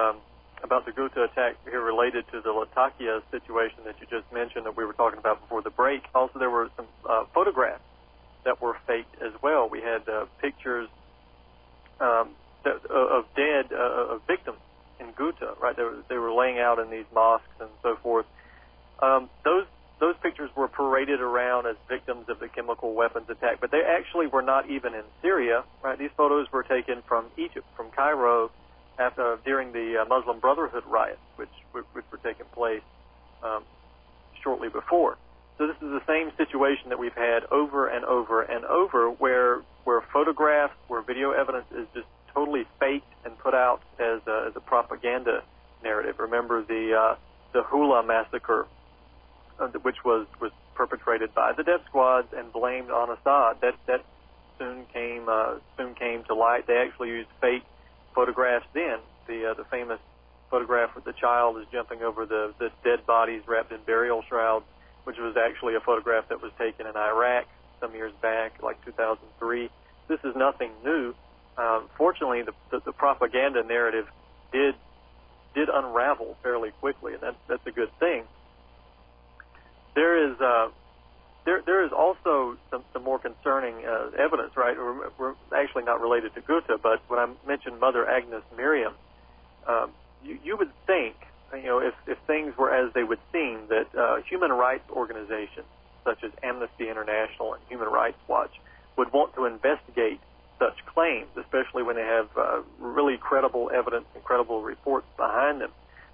S8: the Ghouta attack here related to the Latakia situation that you just mentioned that we were talking about before the break. Also, there were some photographs that were faked as well. We had pictures of dead of victims in Ghouta, right? They were laying out in these mosques and so forth. Those pictures were paraded around as victims of the chemical weapons attack, but they actually were not even in Syria, right? These photos were taken from Egypt, from Cairo, during the Muslim Brotherhood riots, which were taking place shortly before. So this is the same situation that we've had over and over and over, where photographs, where video evidence is just totally faked and put out as a propaganda narrative. Remember the Hula massacre, which was perpetrated by the death squads and blamed on Assad. That soon came to light. They actually used fake photographs then. The famous photograph where the child is jumping over the dead bodies wrapped in burial shrouds, which was actually a photograph that was taken in Iraq some years back, like 2003. This is nothing new. Fortunately, the propaganda narrative did unravel fairly quickly, and that's a good thing. There is also some more concerning evidence, right? We're actually not related to Ghouta, but when I mentioned Mother Agnes Miriam, you would think, if things were as they would seem, that human rights organizations such as Amnesty International and Human Rights Watch would want to investigate such claims, especially when they have really credible evidence and credible reports behind them.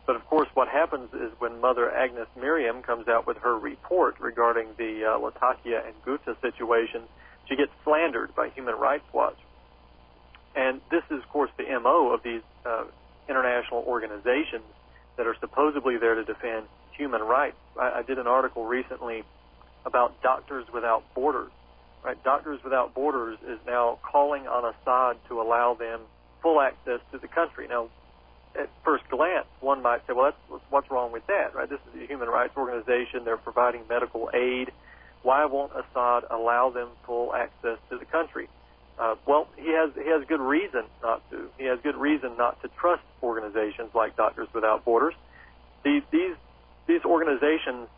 S8: But, of course, what happens is when Mother Agnes Miriam comes out with her report regarding the Latakia and Ghouta situation, she gets slandered by Human Rights Watch. And this is, of course, the MO of these international organizations that are supposedly there to defend human rights. I did an article recently about Doctors Without Borders. Right? Doctors Without Borders is now calling on Assad to allow them full access to the country. Now, at first glance, one might say, well, what's wrong with that, right? This is a human rights organization. They're providing medical aid. Why won't Assad allow them full access to the country? Well, he has good reason not to. He has good reason not to trust organizations like Doctors Without Borders. These organizations,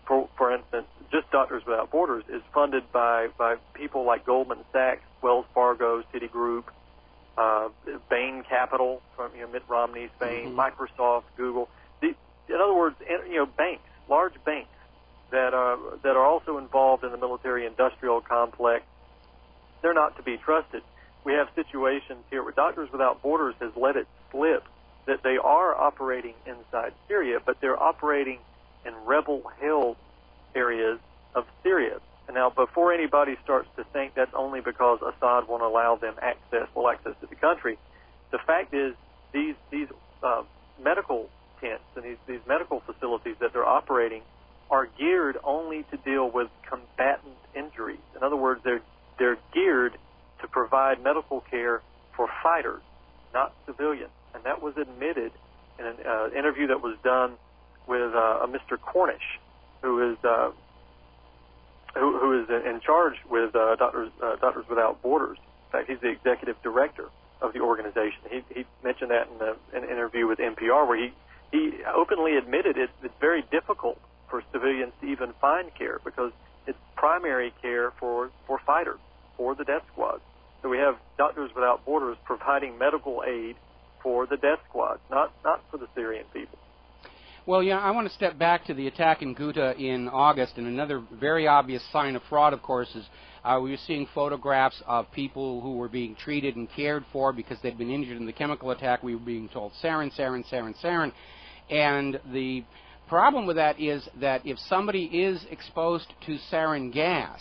S8: for instance, just Doctors Without Borders, is funded by people like Goldman Sachs Wells Fargo, Citigroup, Bain Capital from Mitt Romney's Bain, Microsoft, Google. In other words, banks, large banks that are also involved in the military-industrial complex. They're not to be trusted. We have situations here where Doctors Without Borders has let it slip that they are operating inside Syria, but they're operating in rebel-held areas of Syria. And now, before anybody starts to think that's only because Assad won't allow them full access to the country, the fact is these medical tents and these medical facilities that they're operating are geared only to deal with combatant injuries. In other words, they're geared to provide medical care for fighters, not civilians. And that was admitted in an interview that was done with a Mr. Cornish, who is in charge with Doctors Without Borders. In fact, he's the executive director of the organization. He mentioned that in an interview with NPR, where he openly admitted it's very difficult for civilians to even find care because it's primary care for fighters, for the death squads. So we have Doctors Without Borders providing medical aid for the death squads, not for the Syrian people.
S2: Well, yeah, I want to step back to the attack in Ghouta in August, and another very obvious sign of fraud, of course, is we were seeing photographs of people who were being treated and cared for because they'd been injured in the chemical attack. We were being told sarin, sarin, sarin, sarin. And the problem with that is that if somebody is exposed to sarin gas,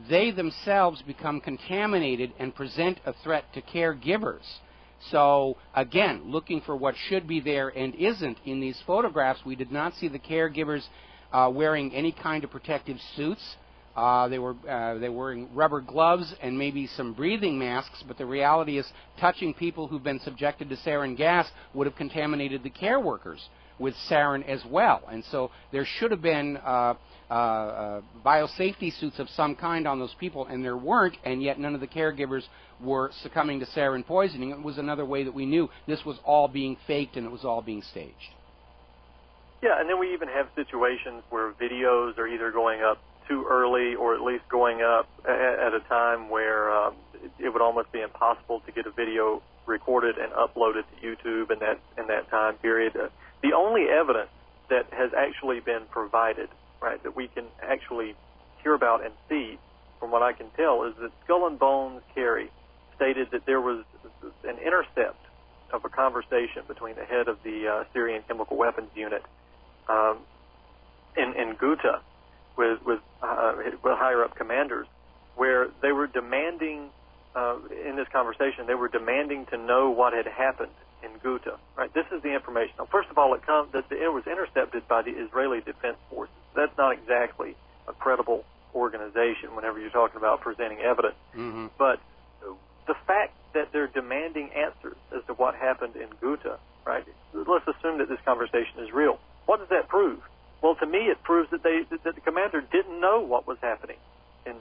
S2: they themselves become contaminated and present a threat to caregivers. So, again, looking for what should be there and isn't in these photographs, we did not see the caregivers wearing any kind of protective suits. They were wearing rubber gloves and maybe some breathing masks, but the reality is touching people who've been subjected to sarin gas would have contaminated the care workers with sarin as well. And so there should have been biosafety suits of some kind on those people, and there weren't, and yet none of the caregivers were succumbing to sarin poisoning. It was another way that we knew this was all being faked and it was all being staged.
S8: Yeah, and then we even have situations where videos are either going up too early or at least going up at a time where it would almost be impossible to get a video recorded and uploaded to YouTube in that time period. The only evidence that has actually been provided, right, that we can actually hear about and see, from what I can tell, is that Skull and Bones Kerry stated that there was an intercept of a conversation between the head of the Syrian Chemical Weapons Unit in Ghouta with higher-up commanders, where they were demanding, in this conversation, they were demanding to know what had happened in Ghouta. Right? This is the information. Now, first of all, it was intercepted by the Israeli Defense Forces. That's not exactly a credible organization whenever you're talking about presenting evidence. Mm-hmm. But the fact that they're demanding answers as to what happened in Ghouta, right? Let's assume that this conversation is real. What does that prove? Well, to me, it proves that the commander didn't know what was happening in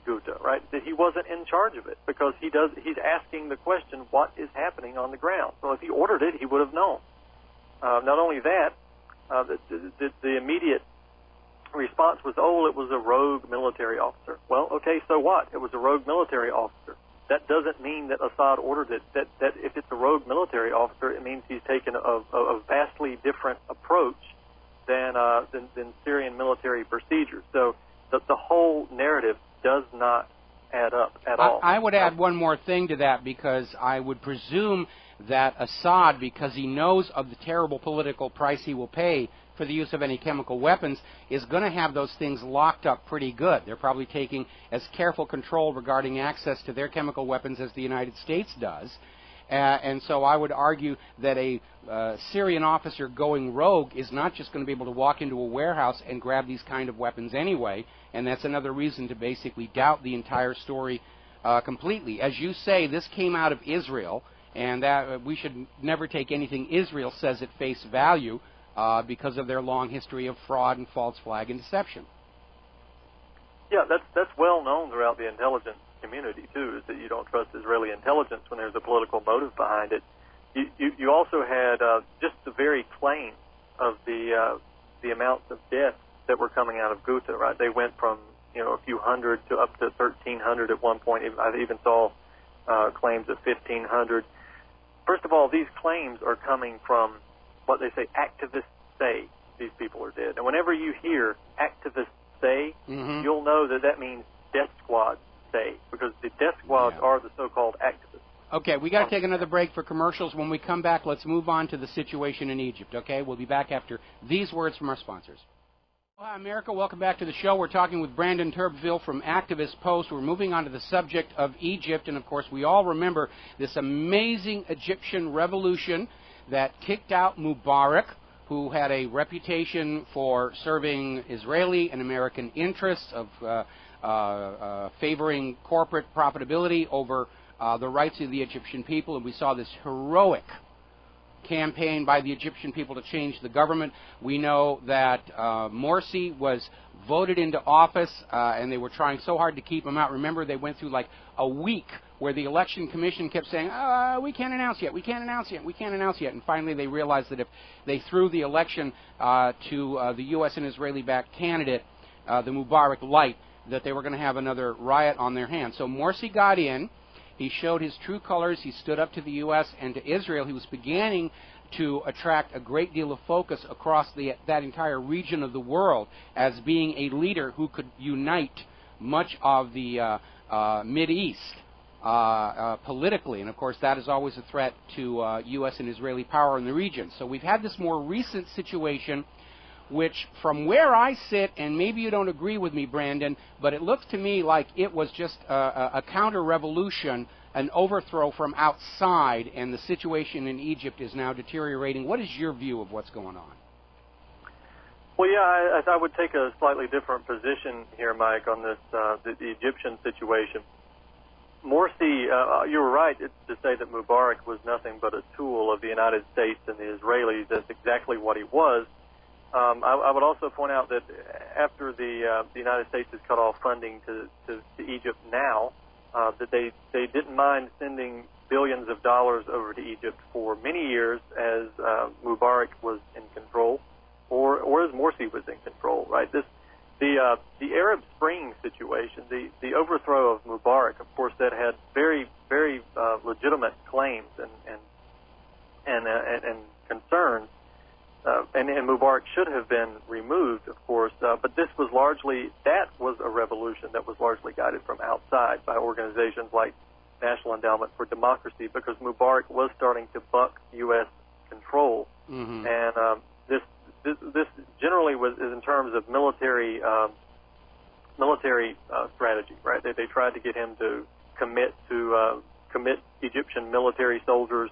S8: Ghouta, right? That he wasn't in charge of it, because he's asking the question, what is happening on the ground? So if he ordered it, he would have known. Not only that, the immediate response was, oh, it was a rogue military officer. Well, okay, so what? It was a rogue military officer. That doesn't mean that Assad ordered it. That if it's a rogue military officer, it means he's taken a vastly different approach than Syrian military procedures. So the whole narrative does not add up at all.
S2: I would add one more thing to that, because I would presume that Assad, because he knows of the terrible political price he will pay for the use of any chemical weapons, is going to have those things locked up pretty good. They're probably taking as careful control regarding access to their chemical weapons as the United States does. And so I would argue that a Syrian officer going rogue is not just going to be able to walk into a warehouse and grab these kind of weapons anyway, and that's another reason to basically doubt the entire story completely. As you say, this came out of Israel, and that we should never take anything Israel says at face value because of their long history of fraud and false flag and deception.
S8: Yeah, that's well known throughout the intelligence community too, is that you don't trust Israeli intelligence when there's a political motive behind it. You also had just the very claim of the amounts of deaths that were coming out of Ghouta, right? They went from a few hundred to up to 1,300 at one point. I even saw claims of 1,500. First of all, these claims are coming from what they say activists say these people are dead. And whenever you hear activists say, you'll know that means death squads say, because the death squads are the so-called activists.
S2: Okay, we got to take another break for commercials. When we come back, let's move on to the situation in Egypt, okay? We'll be back after these words from our sponsors. Hi, America. Welcome back to the show. We're talking with Brandon Turbeville from Activist Post. We're moving on to the subject of Egypt, and, of course, we all remember this amazing Egyptian revolution that kicked out Mubarak, who had a reputation for serving Israeli and American interests, of favoring corporate profitability over the rights of the Egyptian people, and we saw this heroic campaign by the Egyptian people to change the government. We know that Morsi was voted into office, and they were trying so hard to keep him out. Remember, they went through like a week where the Election Commission kept saying, we can't announce yet, we can't announce yet, we can't announce yet. And finally they realized that if they threw the election to the U.S. and Israeli-backed candidate, the Mubarak Light, that they were going to have another riot on their hands. So Morsi got in. He showed his true colors. He stood up to the U.S. and to Israel. He was beginning to attract a great deal of focus across that entire region of the world as being a leader who could unite much of the Mideast politically. And, of course, that is always a threat to U.S. and Israeli power in the region. So we've had this more recent situation which, from where I sit, and maybe you don't agree with me, Brandon, but it looks to me like it was just a counter-revolution, an overthrow from outside, and the situation in Egypt is now deteriorating. What is your view of what's going on?
S8: Well, yeah, I would take a slightly different position here, Mike, on this the Egyptian situation. Morsi, you were right to say that Mubarak was nothing but a tool of the United States and the Israelis. That's exactly what he was. I would also point out that after the United States has cut off funding to Egypt now, that they didn't mind sending billions of dollars over to Egypt for many years as Mubarak was in control, or as Morsi was in control. Right? The Arab Spring situation, the overthrow of Mubarak, of course, that had very legitimate claims and concerns. And Mubarak should have been removed, of course, but that was a revolution that was largely guided from outside by organizations like National Endowment for Democracy, because Mubarak was starting to buck U.S. control. And this generally was in terms of military strategy, right? They tried to get him to commit Egyptian military soldiers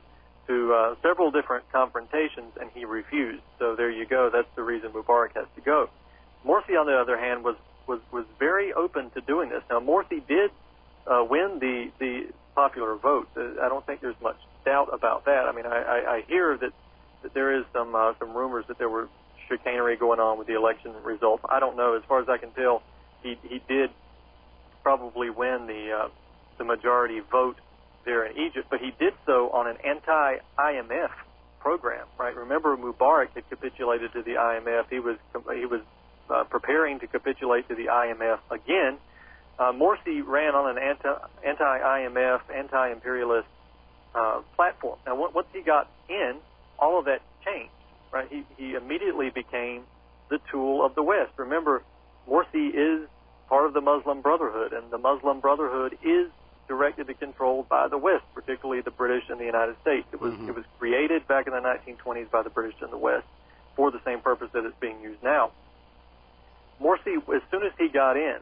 S8: to several different confrontations, and he refused. So there you go. That's the reason Mubarak has to go. Morsi, on the other hand, was very open to doing this. Now, Morsi did win the popular vote. I don't think there's much doubt about that. I mean, I hear that there is some rumors that there were chicanery going on with the election results. I don't know. As far as I can tell, he did probably win the majority vote there in Egypt, but he did so on an anti-IMF program, right? Remember, Mubarak had capitulated to the IMF. He was preparing to capitulate to the IMF again. Morsi ran on an anti-IMF, anti-imperialist platform. Now, once he got in, all of that changed, right? He immediately became the tool of the West. Remember, Morsi is part of the Muslim Brotherhood, and the Muslim Brotherhood is directed and controlled by the West, particularly the British and the United States. It was created back in the 1920s by the British and the West for the same purpose that it's being used now. Morsi, as soon as he got in,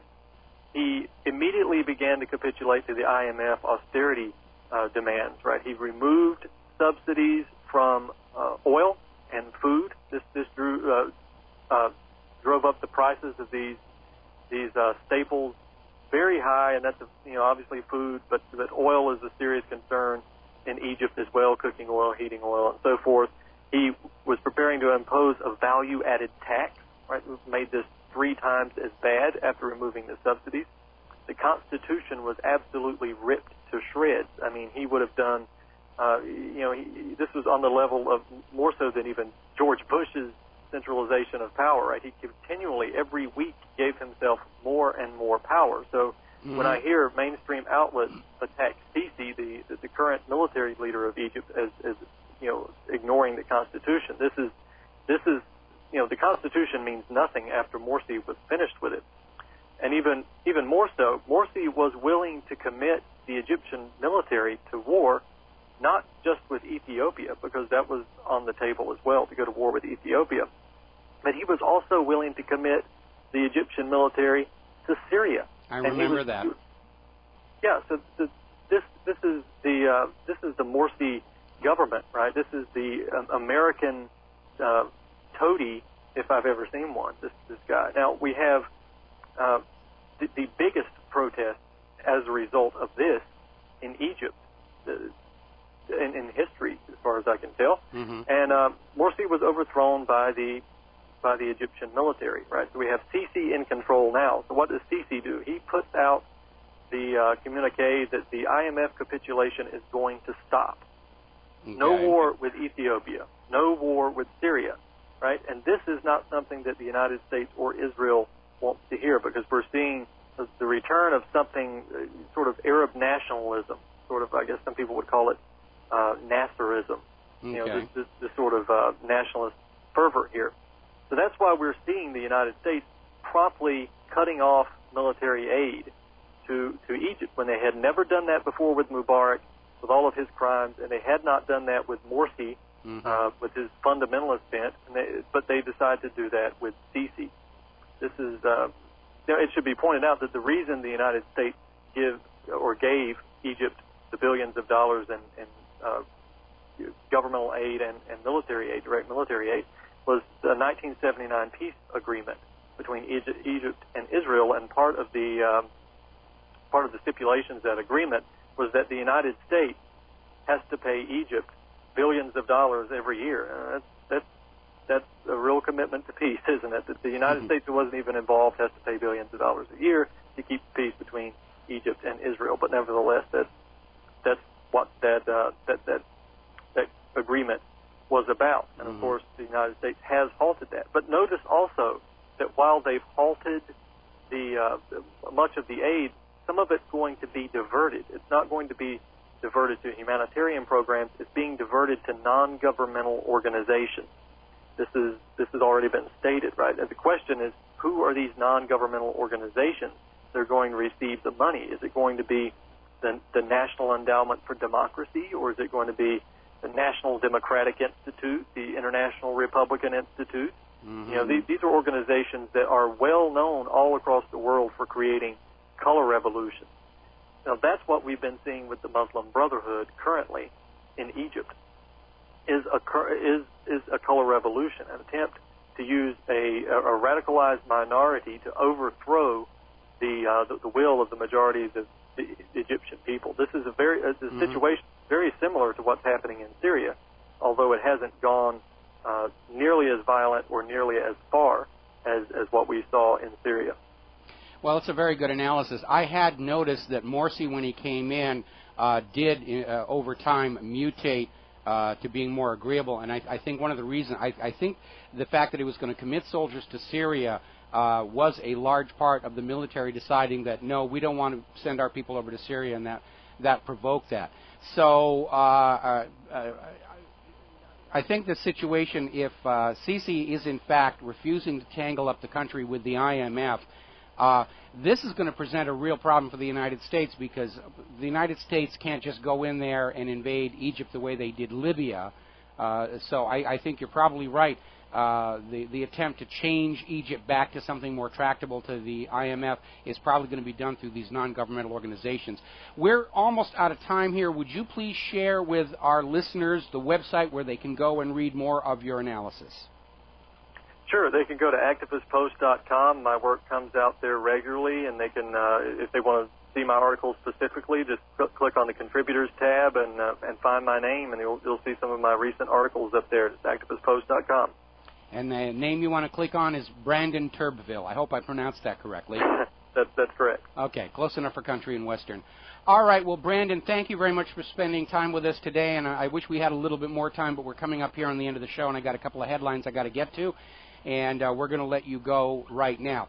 S8: he immediately began to capitulate to the IMF austerity demands. Right? He removed subsidies from oil and food. This drove up the prices of these staples very high, and that's obviously food, but oil is a serious concern in Egypt as well, cooking oil, heating oil, and so forth. He was preparing to impose a value-added tax, right? Made this 3 times as bad after removing the subsidies. The Constitution was absolutely ripped to shreds. I mean, he would have done, this was on the level of more so than even George Bush's centralization of power, right? He continually, every week, gave himself more and more power. So when I hear mainstream outlets attack Sisi, the current military leader of Egypt, as ignoring the Constitution, this is the Constitution means nothing after Morsi was finished with it. And even more so, Morsi was willing to commit the Egyptian military to war, not just with Ethiopia, because that was on the table as well, to go to war with Ethiopia, but he was also willing to commit the Egyptian military to Syria.
S2: I remember that.
S8: Yeah, so this is the Morsi government, right? This is the American toady, if I've ever seen one. This guy. Now we have the biggest protest as a result of this in Egypt. In history, as far as I can tell, and Morsi was overthrown by the Egyptian military, right? So we have Sisi in control now. So what does Sisi do? He puts out the communique that the IMF capitulation is going to stop. Okay. No war with Ethiopia, no war with Syria, right? And this is not something that the United States or Israel wants to hear, because we're seeing the return of something sort of Arab nationalism, sort of, I guess some people would call it Nasserism,
S2: okay.
S8: This sort of nationalist fervor here. So that's why we're seeing the United States promptly cutting off military aid to Egypt, when they had never done that before with Mubarak, with all of his crimes, and they had not done that with Morsi, with his fundamentalist bent, but they decided to do that with Sisi. This is, it should be pointed out that the reason the United States gave Egypt the billions of dollars in governmental aid and military aid, direct military aid, was the 1979 peace agreement between Egypt and Israel, and part of the stipulations of that agreement was that the United States has to pay Egypt billions of dollars every year. That's a real commitment to peace, isn't it? That the United States, who wasn't even involved, has to pay billions of dollars a year to keep peace between Egypt and Israel. But nevertheless, that's what that agreement was about. And of course, the United States has halted that. But notice also that while they've halted much of the aid, some of it's going to be diverted. It's not going to be diverted to humanitarian programs. It's being diverted to non-governmental organizations. This has already been stated, right? And the question is, who are these non-governmental organizations that are going to receive the money? Is it going to be the National Endowment for Democracy, or is it going to be the National Democratic Institute, the International Republican Institute? These are organizations that are well known all across the world for creating color revolutions. Now, that's what we've been seeing with the Muslim Brotherhood currently in Egypt, is a color revolution, an attempt to use a radicalized minority to overthrow the will of the majority of the Egyptian people. This is a situation very similar to what's happening in Syria, although it hasn't gone nearly as violent or nearly as far as what we saw in Syria.
S2: Well, it's a very good analysis. I had noticed that Morsi, when he came in, did over time mutate to being more agreeable, and I think one of the reasons, I think the fact that he was going to commit soldiers to Syria was a large part of the military deciding that, no, we don't want to send our people over to Syria, and that provoked that. So I think the situation, if Sisi is in fact refusing to tangle up the country with the IMF, this is going to present a real problem for the United States, because the United States can't just go in there and invade Egypt the way they did Libya. So I think you're probably right. The attempt to change Egypt back to something more tractable to the IMF is probably going to be done through these non-governmental organizations. We're almost out of time here. Would you please share with our listeners the website where they can go and read more of your analysis?
S8: Sure, they can go to activistpost.com. My work comes out there regularly, and they can, if they want to see my articles specifically, just click on the Contributors tab and find my name, and you'll see some of my recent articles up there. It's activistpost.com.
S2: And the name you want to click on is Brandon Turbeville. I hope I pronounced that correctly.
S8: That's correct.
S2: Okay, close enough for country and western. All right, well, Brandon, thank you very much for spending time with us today, and I wish we had a little bit more time, but we're coming up here on the end of the show, and I got a couple of headlines I got to get to, and we're going to let you go right now.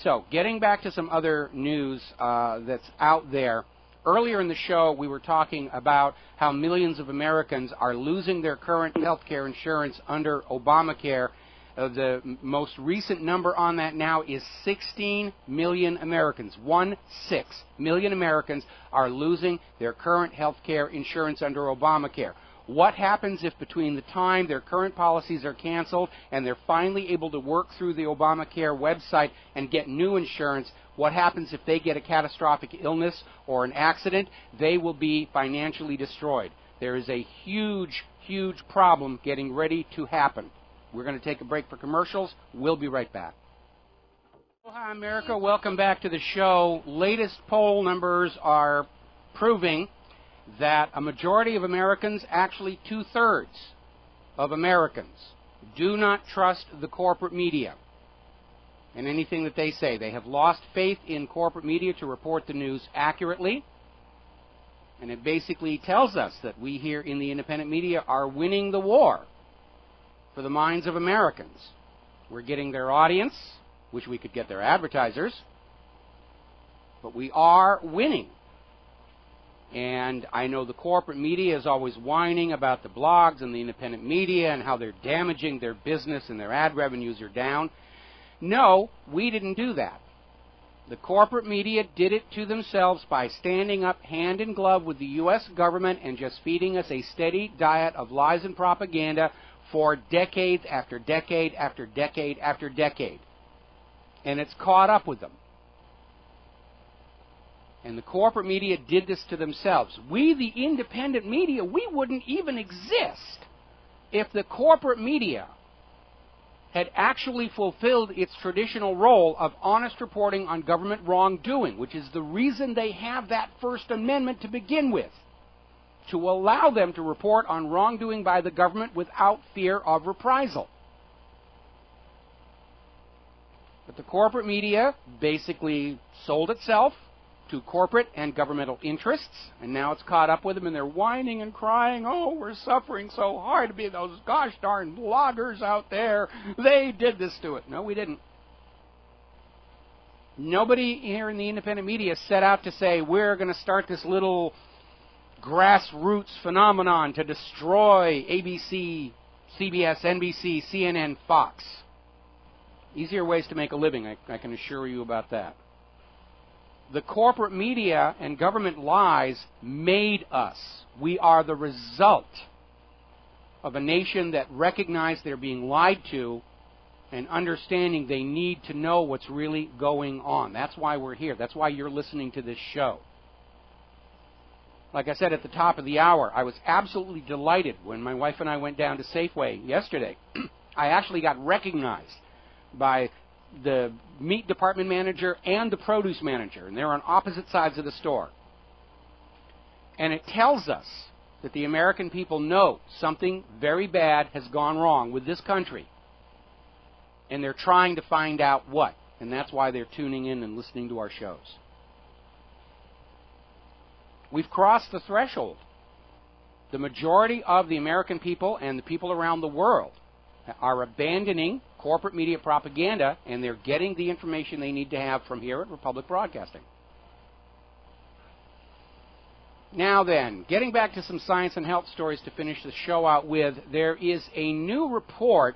S2: So, getting back to some other news that's out there. Earlier in the show, we were talking about how millions of Americans are losing their current health care insurance under Obamacare. The most recent number on that now is 16 million Americans. 16 million Americans are losing their current health care insurance under Obamacare. What happens if between the time their current policies are canceled and they're finally able to work through the Obamacare website and get new insurance? What happens if they get a catastrophic illness or an accident? They will be financially destroyed. There is a huge, huge problem getting ready to happen. We're going to take a break for commercials. We'll be right back. Aloha, America. Welcome back to the show. Latest poll numbers are proving that a majority of Americans, actually 2/3 of Americans, do not trust the corporate media and anything that they say. They have lost faith in corporate media to report the news accurately. And it basically tells us that we here in the independent media are winning the war for the minds of Americans. We're getting their audience, which we could get their advertisers, but we are winning. And I know the corporate media is always whining about the blogs and the independent media and how they're damaging their business and their ad revenues are down. No, we didn't do that. The corporate media did it to themselves by standing up hand in glove with the U.S. government and just feeding us a steady diet of lies and propaganda for decades after decade after decade after decade. And it's caught up with them. And the corporate media did this to themselves. We, the independent media, we wouldn't even exist if the corporate media had actually fulfilled its traditional role of honest reporting on government wrongdoing, which is the reason they have that First Amendment to begin with, to allow them to report on wrongdoing by the government without fear of reprisal. But the corporate media basically sold itself to corporate and governmental interests, and now it's caught up with them, and they're whining and crying, oh, we're suffering so hard to be those gosh darn bloggers out there. They did this to it. No, we didn't. Nobody here in the independent media set out to say, we're going to start this little grassroots phenomenon to destroy ABC, CBS, NBC, CNN, Fox. Easier ways to make a living, I can assure you about that. The corporate media and government lies made us. We are the result of a nation that recognized they're being lied to and understanding they need to know what's really going on. That's why we're here. That's why you're listening to this show. Like I said at the top of the hour, I was absolutely delighted when my wife and I went down to Safeway yesterday. I actually got recognized by the meat department manager and the produce manager, and they're on opposite sides of the store. And it tells us that the American people know something very bad has gone wrong with this country, and they're trying to find out what, and that's why they're tuning in and listening to our shows. We've crossed the threshold. The majority of the American people and the people around the world are abandoning corporate media propaganda, and they're getting the information they need to have from here at Republic Broadcasting. Now then, getting back to some science and health stories to finish the show out with, there is a new report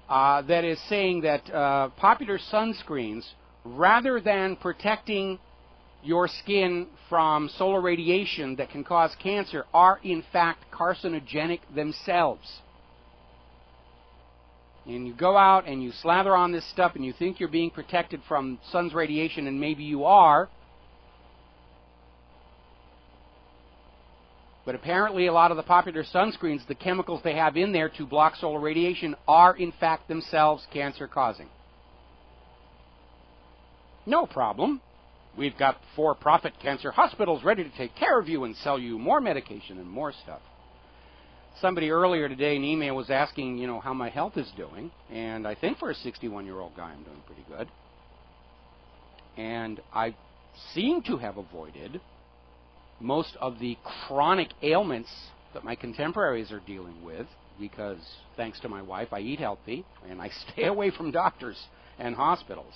S2: that is saying that popular sunscreens, rather than protecting your skin from solar radiation that can cause cancer, are in fact carcinogenic themselves. And you go out and you slather on this stuff and you think you're being protected from sun's radiation, and maybe you are. But apparently a lot of the popular sunscreens, the chemicals they have in there to block solar radiation, are in fact themselves cancer-causing. No problem. We've got for-profit cancer hospitals ready to take care of you and sell you more medication and more stuff. Somebody earlier today in email was asking, how my health is doing, and I think for a 61-year-old guy I'm doing pretty good. And I seem to have avoided most of the chronic ailments that my contemporaries are dealing with because, thanks to my wife, I eat healthy and I stay away from doctors and hospitals.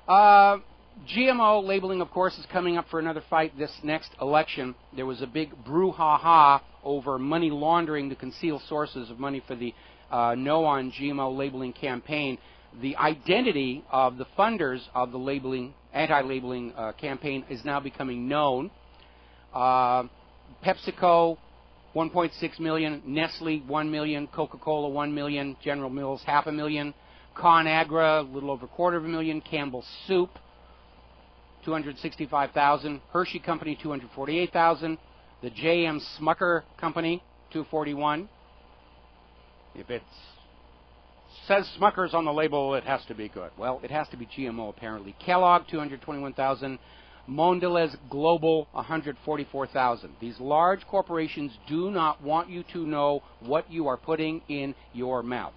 S2: GMO labeling, of course, is coming up for another fight this next election. There was a big brouhaha over money laundering to conceal sources of money for the No on GMO labeling campaign. The identity of the funders of the anti-labeling campaign is now becoming known. PepsiCo, 1.6 million, Nestle, 1 million, Coca-Cola, 1 million, General Mills, 500,000, ConAgra, a little over 250,000, Campbell Soup, 265,000, Hershey Company, 248,000, the J.M. Smucker Company, 241. If it says Smucker's on the label, it has to be good. Well, it has to be GMO, apparently. Kellogg, 221,000. Mondelez Global, 144,000. These large corporations do not want you to know what you are putting in your mouth.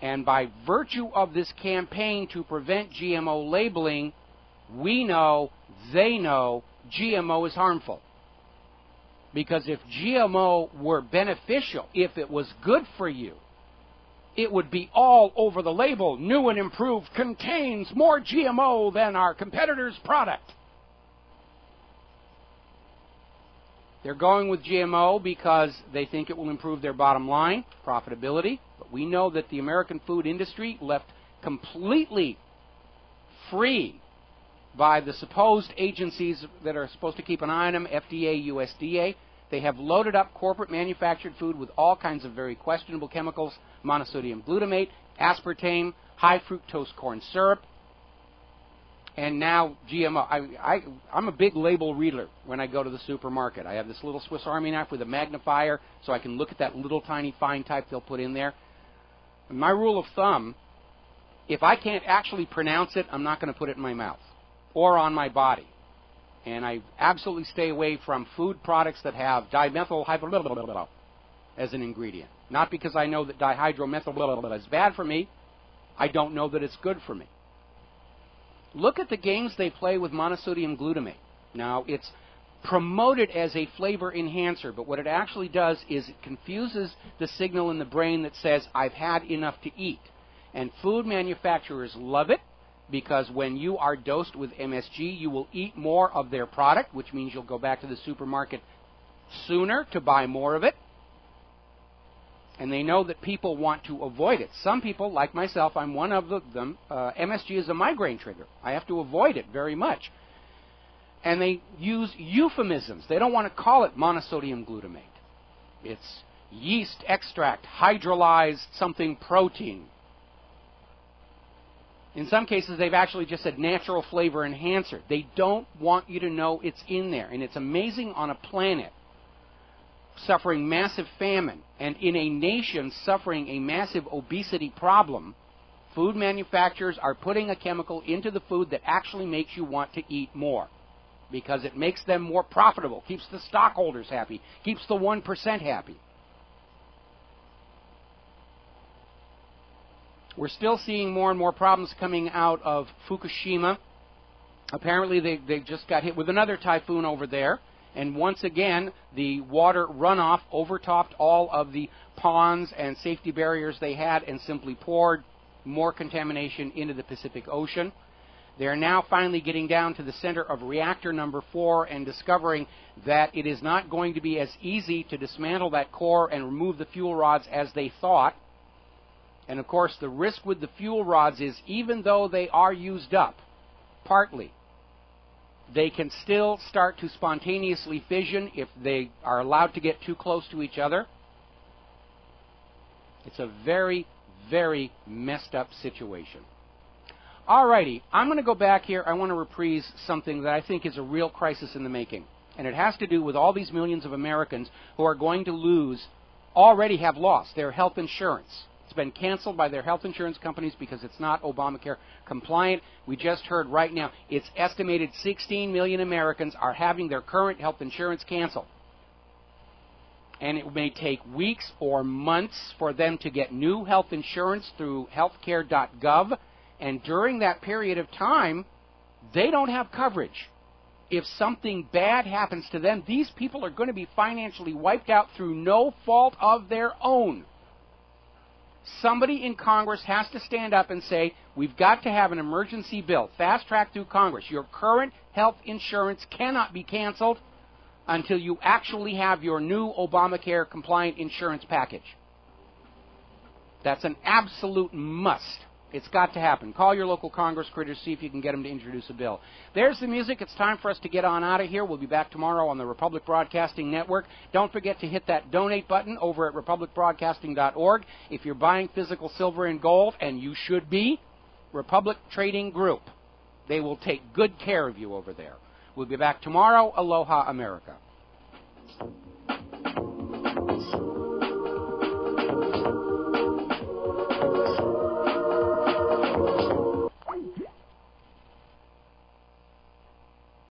S2: And by virtue of this campaign to prevent GMO labeling, we know, they know, GMO is harmful. Because if GMO were beneficial, if it was good for you, it would be all over the label. New and improved contains more GMO than our competitor's product. They're going with GMO because they think it will improve their bottom line, profitability. But we know that the American food industry, left completely free by the supposed agencies that are supposed to keep an eye on them, FDA, USDA, they have loaded up corporate manufactured food with all kinds of very questionable chemicals, monosodium glutamate, aspartame, high fructose corn syrup, and now GMO. I'm a big label reader when I go to the supermarket. I have this little Swiss Army knife with a magnifier so I can look at that little tiny fine type they'll put in there. And my rule of thumb, if I can't actually pronounce it, I'm not going to put it in my mouth or on my body. And I absolutely stay away from food products that have dimethyl hyper as an ingredient. Not because I know that dihydromethyl is bad for me. I don't know that it's good for me. Look at the games they play with monosodium glutamate. Now, it's promoted as a flavor enhancer, but what it actually does is it confuses the signal in the brain that says, I've had enough to eat. And food manufacturers love it, because when you are dosed with MSG, you will eat more of their product, which means you'll go back to the supermarket sooner to buy more of it. And they know that people want to avoid it. Some people, like myself, I'm one of them, MSG is a migraine trigger. I have to avoid it very much. And they use euphemisms. They don't want to call it monosodium glutamate. It's yeast extract, hydrolyzed something protein. In some cases, they've actually just said natural flavor enhancer. They don't want you to know it's in there. And it's amazing, on a planet suffering massive famine and in a nation suffering a massive obesity problem, food manufacturers are putting a chemical into the food that actually makes you want to eat more, because it makes them more profitable, keeps the stockholders happy, keeps the 1% happy. We're still seeing more and more problems coming out of Fukushima. Apparently they just got hit with another typhoon over there, and once again the water runoff overtopped all of the ponds and safety barriers they had and simply poured more contamination into the Pacific Ocean. They're now finally getting down to the center of reactor number 4 and discovering that it is not going to be as easy to dismantle that core and remove the fuel rods as they thought. And of course, the risk with the fuel rods is, even though they are used up, partly, they can still start to spontaneously fission if they are allowed to get too close to each other. It's a very, very messed up situation. Alrighty, I'm going to go back here. I want to reprise something that I think is a real crisis in the making. And it has to do with all these millions of Americans who are going to lose, already have lost, their health insurance. It's been canceled by their health insurance companies because it's not Obamacare compliant. We just heard right now, it's estimated 16 million Americans are having their current health insurance canceled. And it may take weeks or months for them to get new health insurance through healthcare.gov. And during that period of time, They don't have coverage. If something bad happens to them, these people are going to be financially wiped out through no fault of their own. Somebody in Congress has to stand up and say, we've got to have an emergency bill, fast-track through Congress. Your current health insurance cannot be canceled until you actually have your new Obamacare-compliant insurance package. That's an absolute must. It's got to happen. Call your local Congress critters, see if you can get them to introduce a bill. There's the music. It's time for us to get on out of here. We'll be back tomorrow on the Republic Broadcasting Network. Don't forget to hit that donate button over at republicbroadcasting.org. If you're buying physical silver and gold, and you should be, Republic Trading Group. They will take good care of you over there. We'll be back tomorrow. Aloha, America.